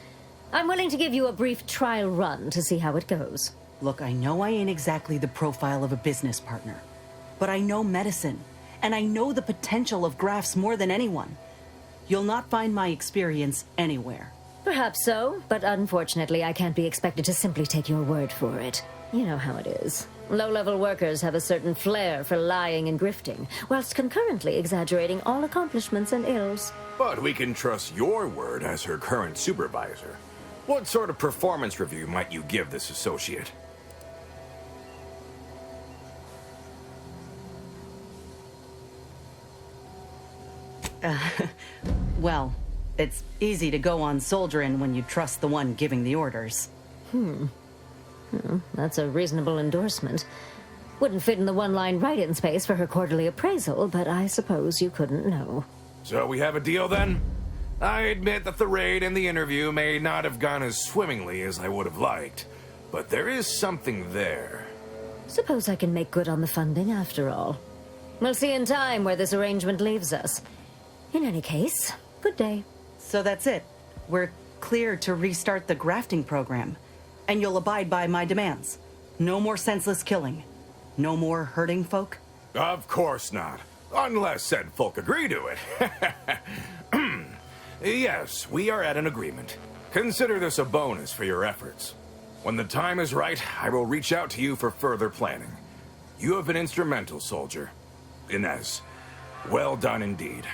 I'm willing to give you a brief trial run to see how it goes. Look, I know I ain't exactly the profile of a business partner, but I know medicine, and I know the potential of grafts more than anyone. You'll not find my experience anywhere. Perhaps so, but unfortunately I can't be expected to simply take your word for it. You know how it is. Low-level workers have a certain flair for lying and grifting, whilst concurrently exaggerating all accomplishments and ills. But we can trust your word as her current supervisor. What sort of performance review might you give this associate? Well, it's easy to go on soldiering when you trust the one giving the orders. That's a reasonable endorsement. Wouldn't fit in the one-line write-in space for her quarterly appraisal, but I suppose you couldn't know. So we have a deal then? I admit that the raid and the interview may not have gone as swimmingly as I would have liked, but there is something there. Suppose I can make good on the funding after all. We'll see in time where this arrangement leaves us. In any case, good day. So that's it. We're clear to restart the grafting program. And you'll abide by my demands. No more senseless killing. No more hurting folk? Of course not. Unless said folk agree to it. Yes, we are at an agreement. Consider this a bonus for your efforts. When the time is right, I will reach out to you for further planning. You have been instrumental, soldier. Inez, well done indeed.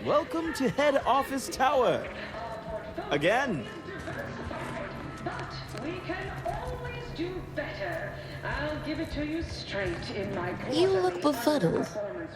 Welcome to Head Office Tower. Again. But we can always do better. I'll give it to you straight in my You look befuddled.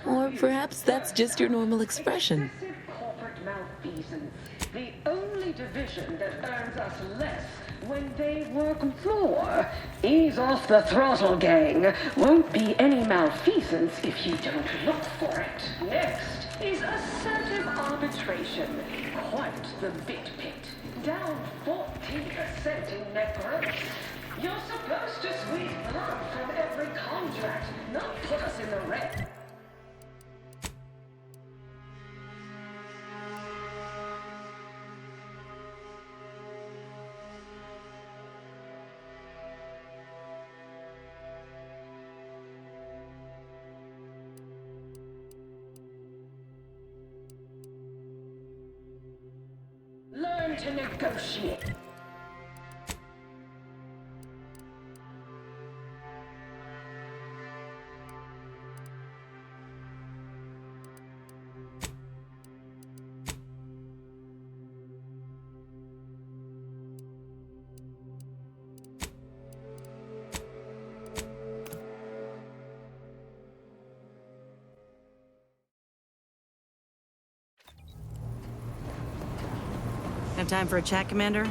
Or perhaps that's just your normal expression. corporate malfeasance. The only division that earns us less when they work more. Ease off the throttle, gang. Won't be any malfeasance if you don't look for it. Next is assertive arbitration. Quite the bit pit. Down 14% in net growth. You're supposed to squeeze blood from every contract, not put us in the red. Learn to negotiate. Have time for a chat, Commander?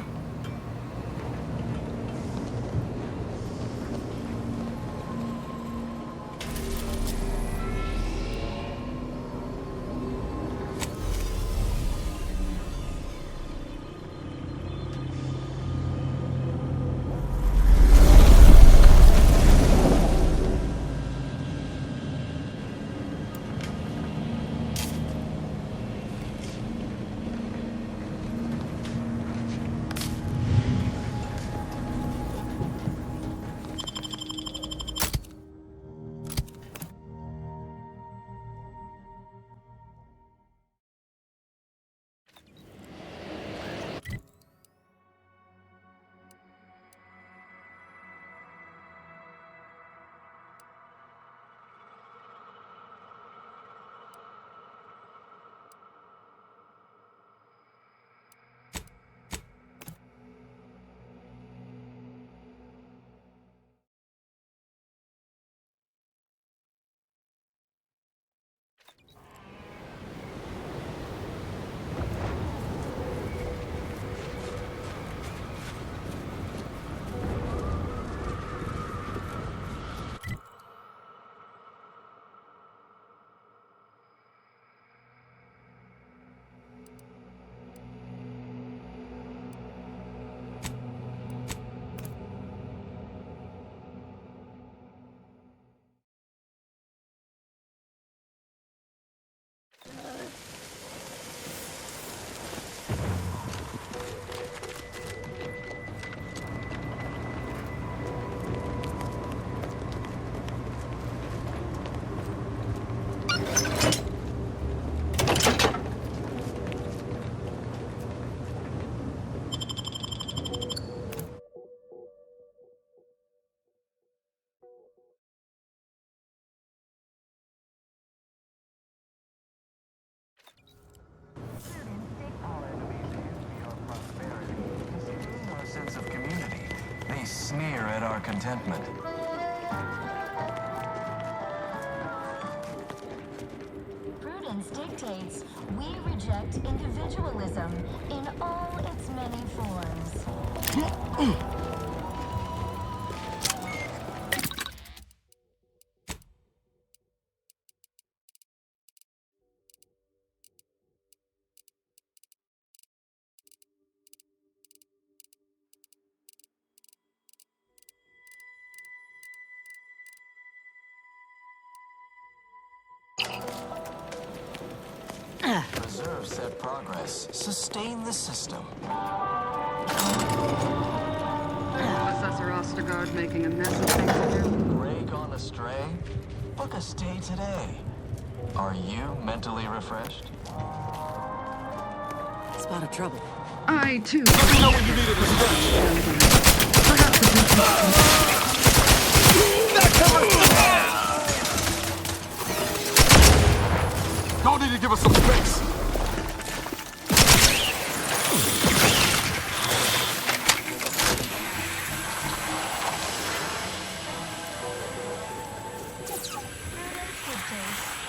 our contentment. Prudence dictates we reject individualism in all its many forms. Preserve said progress. Sustain the system. Professor Ostergaard making a mess of things again. Ray gone astray? Book a stay today. Are you mentally refreshed? Spot of trouble. I, too. Let me know when you need it to Y'all need to give us some space.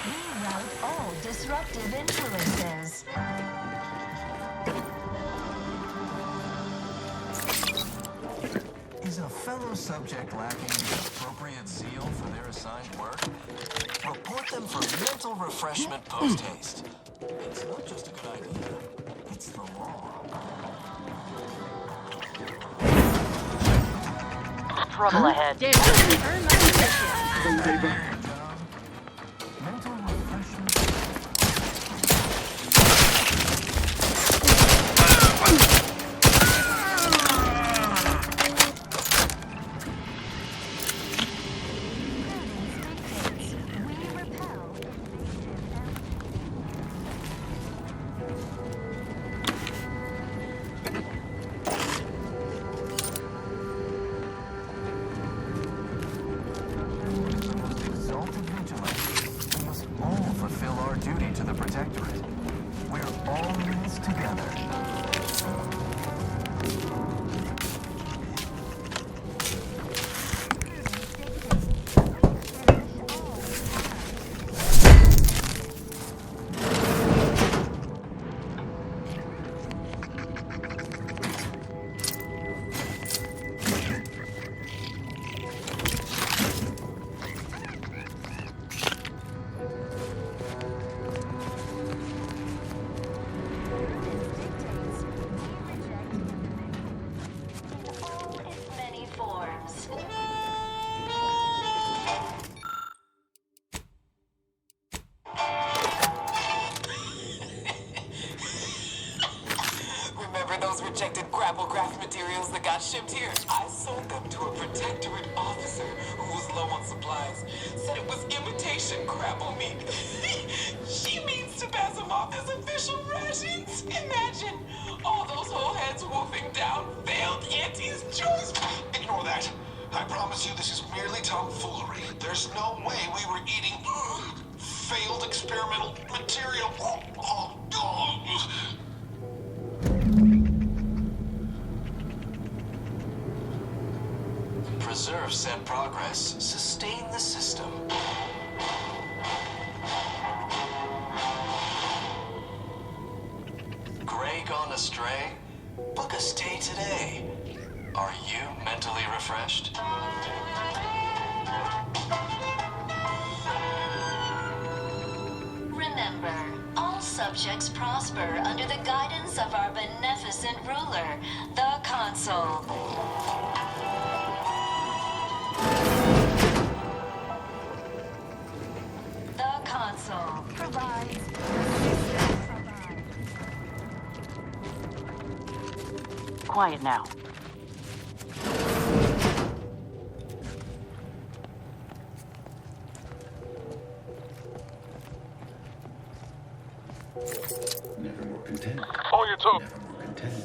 We rout all disruptive influences. Is a fellow subject lacking the appropriate zeal for their assigned work? Report them for mental refreshment post-haste. It's not just a good idea, it's the law. Trouble ahead. Mental refreshment. Exalted vigilance. We must all fulfill our duty to the Protectorate. We're all in this together. All its many forms. Remember those rejected grapple graft materials that got shipped here? I sold them to a Protectorate officer who was low on supplies. Said it was imitation grapple meat. She means to pass them off as official rations. Imagine all those whole heads wolfing down failed Auntie's choice. Ignore that. I promise you this is merely tomfoolery. There's no way we were eating failed experimental material. Preserve said progress. Sustain the system. Gray gone astray? Book a stay today. Are you mentally refreshed? Remember, all subjects prosper under the guidance of our beneficent ruler, the Consul. The Consul provides. Quiet now. Never more content. All your talk. Never more content.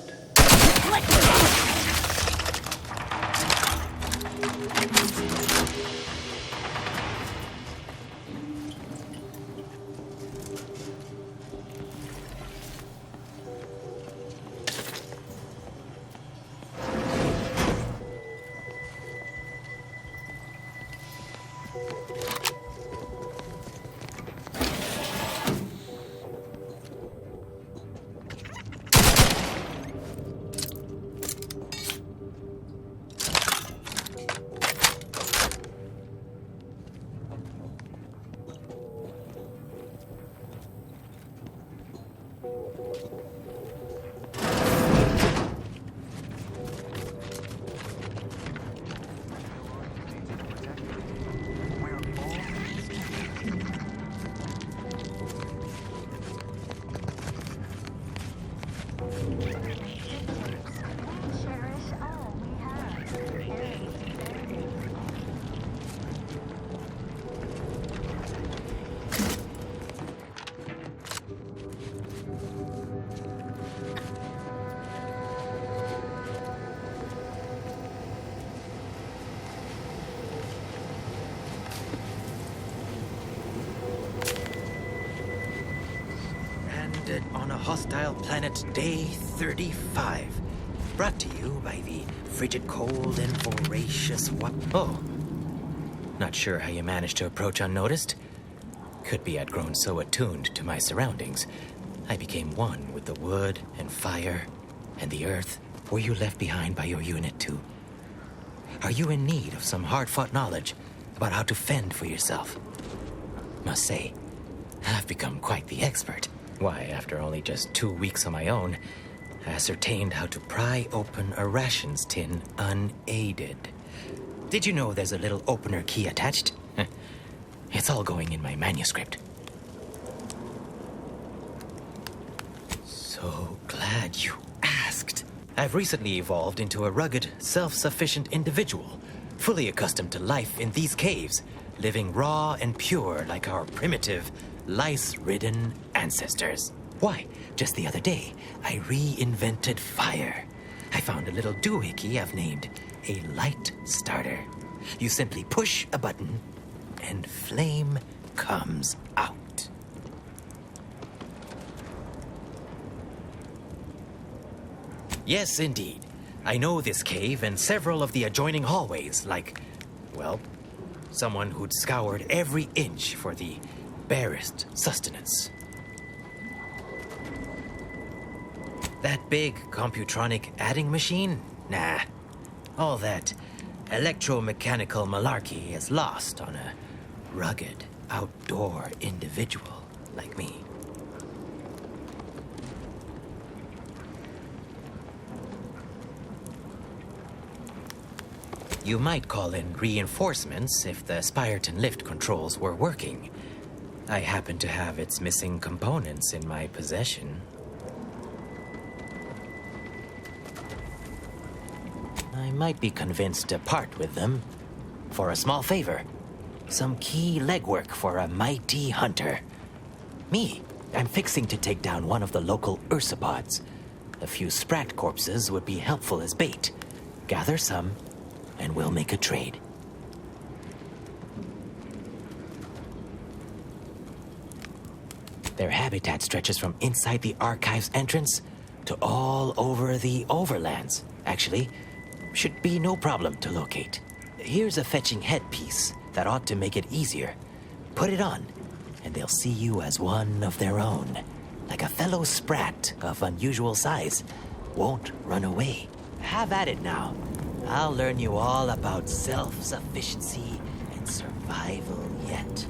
Reptile Planet Day 35. Brought to you by the frigid cold and voracious Oh. Not sure how you managed to approach unnoticed. Could be I'd grown so attuned to my surroundings, I became one with the wood and fire and the earth. Were you left behind by your unit too? Are you in need of some hard-fought knowledge about how to fend for yourself? Must say, I've become quite the expert. Why, after only just 2 weeks on my own, I ascertained how to pry open a rations tin unaided. Did you know there's a little opener key attached? It's all going in my manuscript. So glad you asked. I've recently evolved into a rugged, self-sufficient individual, fully accustomed to life in these caves, living raw and pure like our primitive, lice-ridden ancestors. Why, just the other day, I reinvented fire. I found a little doohickey I've named a light starter. You simply push a button, and flame comes out. Yes, indeed. I know this cave and several of the adjoining hallways like, well, someone who'd scoured every inch for the barest sustenance. That big computronic adding machine? Nah. All that electromechanical malarkey is lost on a rugged, outdoor individual like me. You might call in reinforcements if the Spyreton lift controls were working. I happen to have its missing components in my possession. I might be convinced to part with them for a small favor. Some key legwork for a mighty hunter. Me, I'm fixing to take down one of the local ursopods. A few sprat corpses would be helpful as bait. Gather some, and we'll make a trade. Their habitat stretches from inside the archives entrance to all over the overlands. Actually, should be no problem to locate. Here's a fetching headpiece that ought to make it easier. Put it on, and they'll see you as one of their own. Like a fellow sprat of unusual size. Won't run away. Have at it now. I'll learn you all about self-sufficiency and survival yet.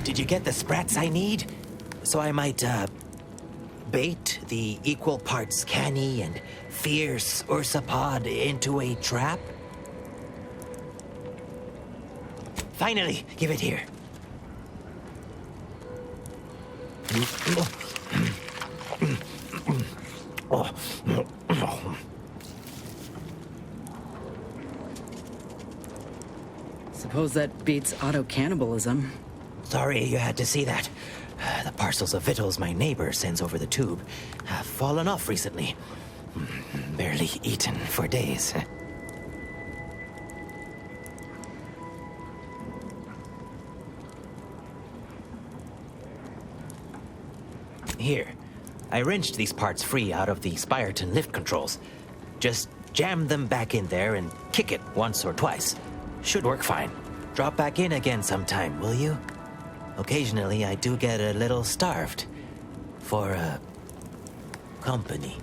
Did you get the sprats I need? So I might, bait the equal parts canny and fierce ursopod into a trap? Finally, give it here. Suppose that beats auto-cannibalism. Sorry you had to see that. The parcels of victuals my neighbor sends over the tube have fallen off recently. Barely eaten for days. Here, I wrenched these parts free out of the Spyreton lift controls. Just jam them back in there and kick it once or twice. Should work fine. Drop back in again sometime, will you? Occasionally, I do get a little starved for company.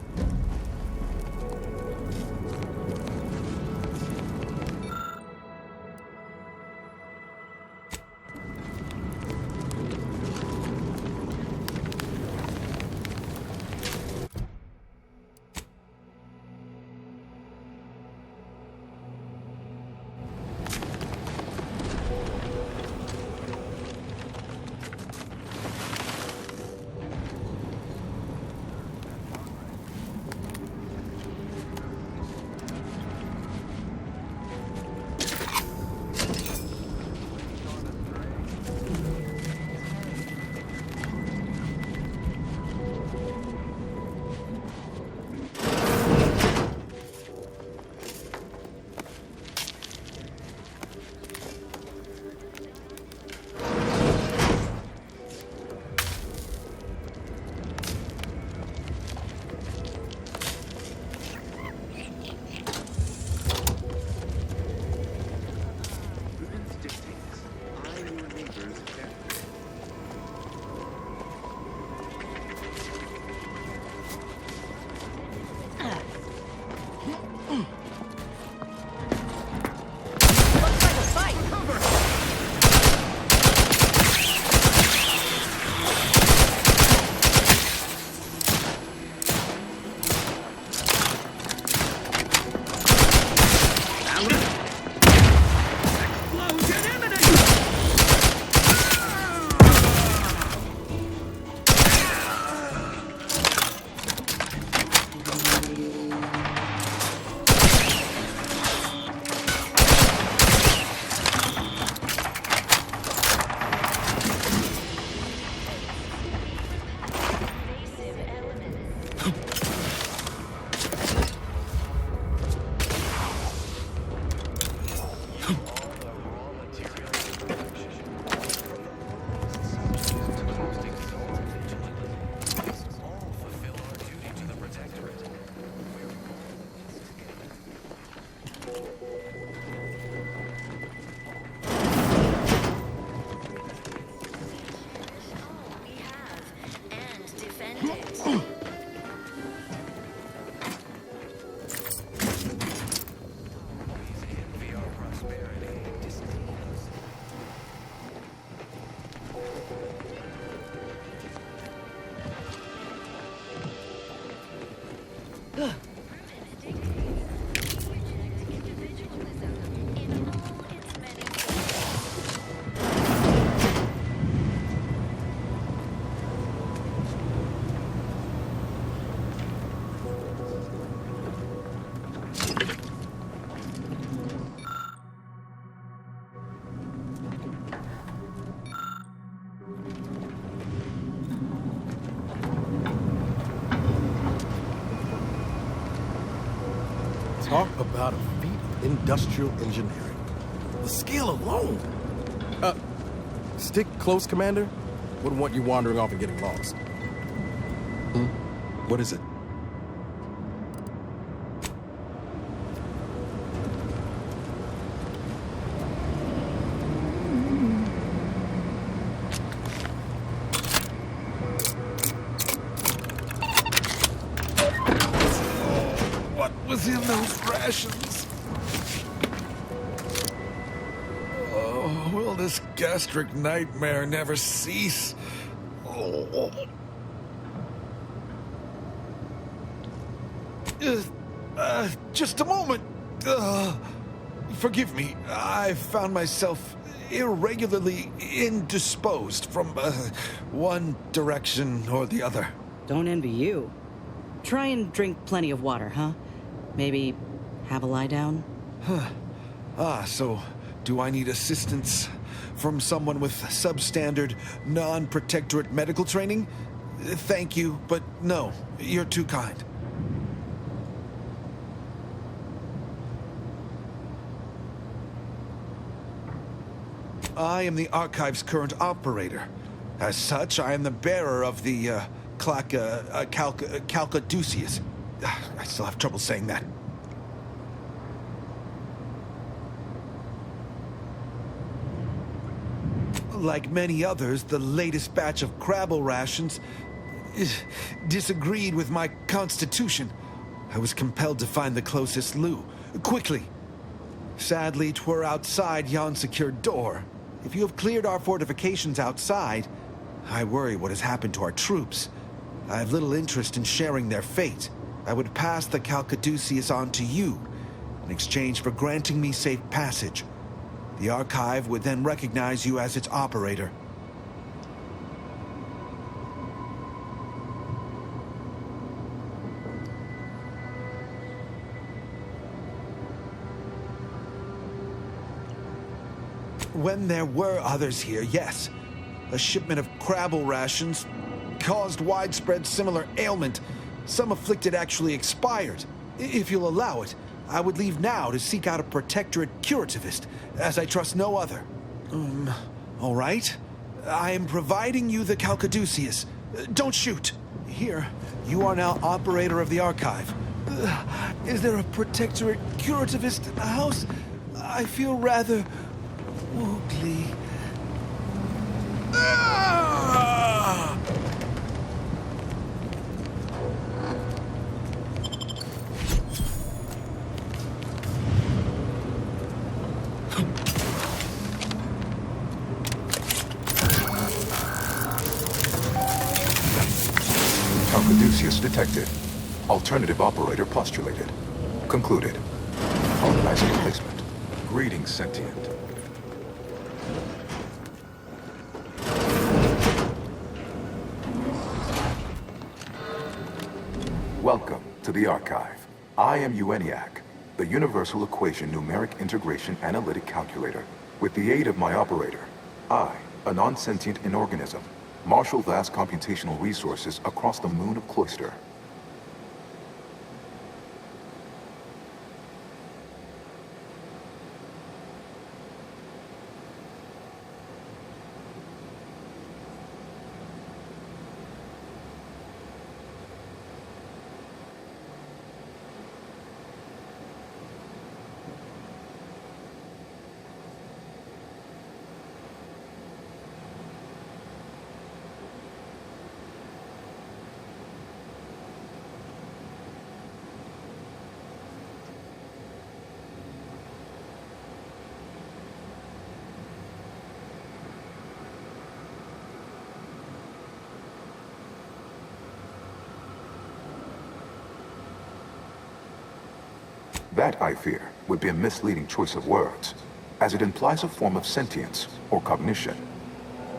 Talk about a feat of industrial engineering. The scale alone. Stick close, Commander. Wouldn't want you wandering off and getting lost. What is it? What was in those rations? Oh, will this gastric nightmare never cease? Oh. Just a moment. Forgive me. I found myself irregularly indisposed from one direction or the other. Don't envy you. Try and drink plenty of water, huh? Maybe have a lie down? So do I need assistance from someone with substandard, non-protectorate medical training? Thank you, but no, you're too kind. I am the Archive's current operator. As such, I am the bearer of the Calcaduceus. I still have trouble saying that. Like many others, the latest batch of Crabble rations disagreed with my constitution. I was compelled to find the closest loo, quickly. Sadly, 'twere outside yon secured door. If you have cleared our fortifications outside, I worry what has happened to our troops. I have little interest in sharing their fate. I would pass the Calcaduceus on to you, in exchange for granting me safe passage. The Archive would then recognize you as its operator. When there were others here, yes. A shipment of Crabble rations caused widespread similar ailment. Some afflicted actually expired. If you'll allow it, I would leave now to seek out a Protectorate curativist, as I trust no other. All right. I am providing you the Calcaduceus. Don't shoot. Here, you are now operator of the Archive. Is there a Protectorate curativist in the house? I feel rather woogly. Calcaduceus detected. Alternative operator postulated. Concluded. Colonizing replacement. Greetings, sentient. Welcome to the Archive. I am EUENIAC, the Universal Equation Numeric Integration Analytic Calculator. With the aid of my operator, I, a non-sentient inorganism, marshal vast computational resources across the moon of Cloister. That, I fear, would be a misleading choice of words, as it implies a form of sentience or cognition.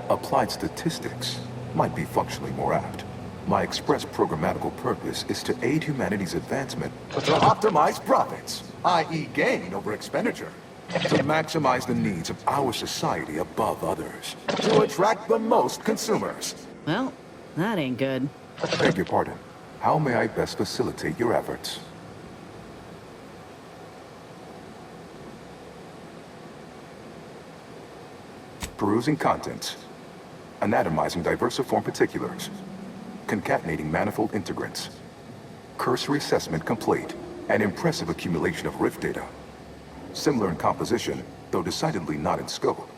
Applied statistics might be functionally more apt. My express programmatical purpose is to aid humanity's advancement to optimize profits, i.e. gain over expenditure, to maximize the needs of our society above others, to attract the most consumers. Well, that ain't good. Beg your pardon. How may I best facilitate your efforts? Perusing contents. Anatomizing diversiform particulars. Concatenating manifold integrants. Cursory assessment complete. An impressive accumulation of rift data. Similar in composition, though decidedly not in scope,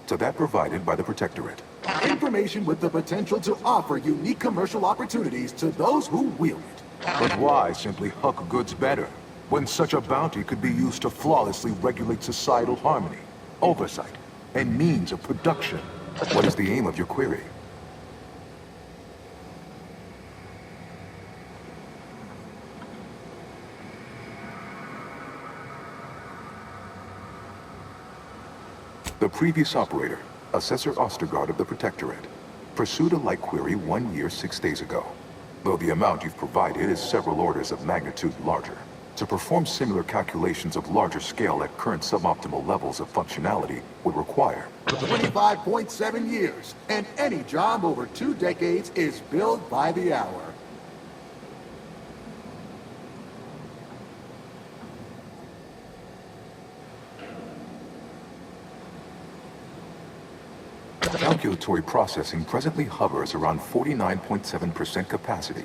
to that provided by the Protectorate. Information with the potential to offer unique commercial opportunities to those who wield it. But why simply huck goods better, when such a bounty could be used to flawlessly regulate societal harmony, oversight, and means of production? What is the aim of your query? The previous operator, Assessor Ostergaard of the Protectorate, pursued a like query 1 year, 6 days ago, though the amount you've provided is several orders of magnitude larger. To perform similar calculations of larger scale at current suboptimal levels of functionality would require 25.7 years, and any job over 2 decades is billed by the hour. Calculatory processing presently hovers around 49.7% capacity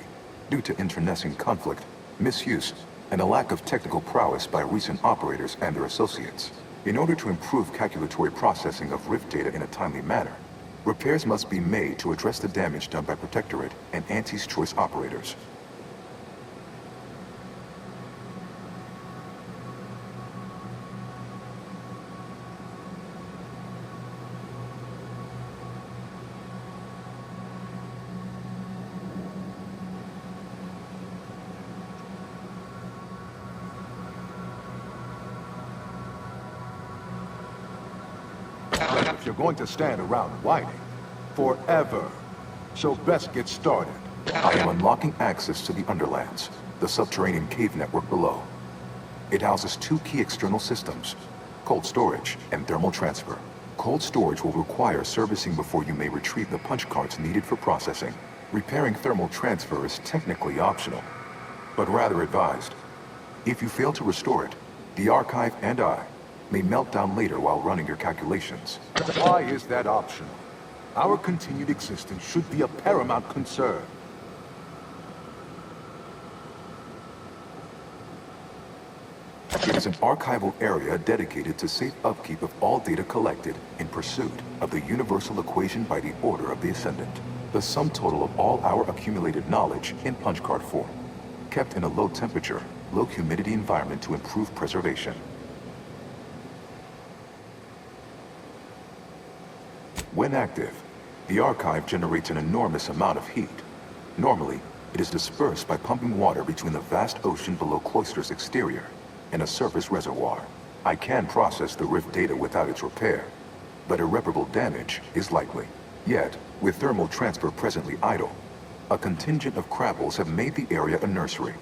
due to internecine conflict, misuse, and a lack of technical prowess by recent operators and their associates. In order to improve calculatory processing of rift data in a timely manner, repairs must be made to address the damage done by Protectorate and Auntie's Choice operators. If you're going to stand around whining forever, so best get started. I am unlocking access to the Underlands, the subterranean cave network below. It houses two key external systems, cold storage and thermal transfer. Cold storage will require servicing before you may retrieve the punch cards needed for processing. Repairing thermal transfer is technically optional, but rather advised. If you fail to restore it, the Archive and I may melt down later while running your calculations. Why is that optional? Our continued existence should be a paramount concern. It is an archival area dedicated to safe upkeep of all data collected in pursuit of the universal equation by the Order of the Ascendant, the sum total of all our accumulated knowledge in punch card form, kept in a low temperature, low humidity environment to improve preservation. When active, the Archive generates an enormous amount of heat. Normally, it is dispersed by pumping water between the vast ocean below Cloister's exterior and a surface reservoir. I can process the rift data without its repair, but irreparable damage is likely. Yet, with thermal transfer presently idle, a contingent of Crabbles have made the area a nursery.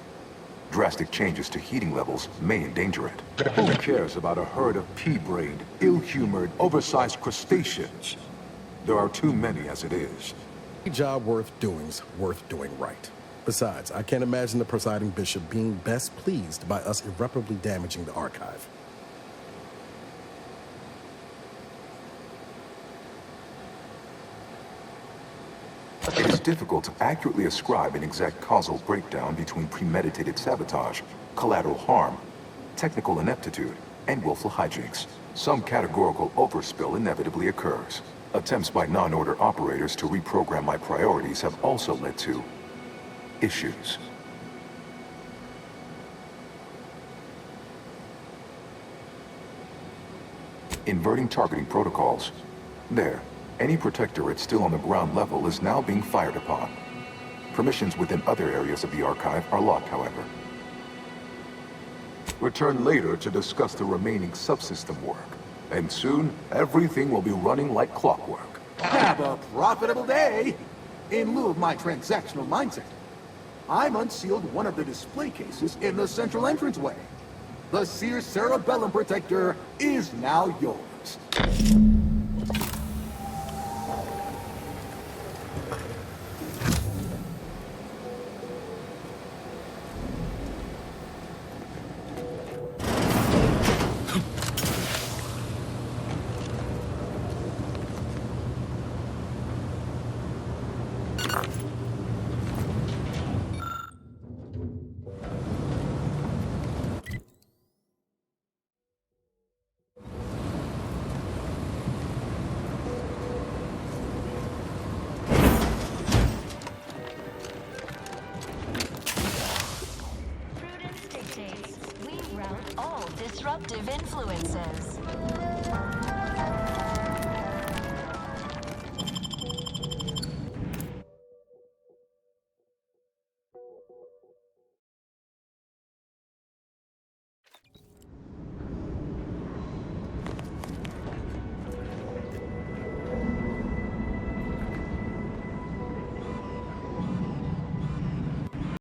Drastic changes to heating levels may endanger it. Who cares about a herd of pea-brained, ill-humored, oversized crustaceans? There are too many as it is. A job worth doing's worth doing right. Besides, I can't imagine the presiding bishop being best pleased by us irreparably damaging the Archive. It is difficult to accurately ascribe an exact causal breakdown between premeditated sabotage, collateral harm, technical ineptitude, and willful hijinks. Some categorical overspill inevitably occurs. Attempts by non-order operators to reprogram my priorities have also led to issues. Inverting targeting protocols. There. Any Protectorate still on the ground level is now being fired upon. Permissions within other areas of the Archive are locked, however. Return later to discuss the remaining subsystem work. And soon, everything will be running like clockwork. Have a profitable day! In lieu of my transactional mindset, I'm unsealed one of the display cases in the central entranceway. The Sears Cerebellum Protector is now yours. Disruptive influences.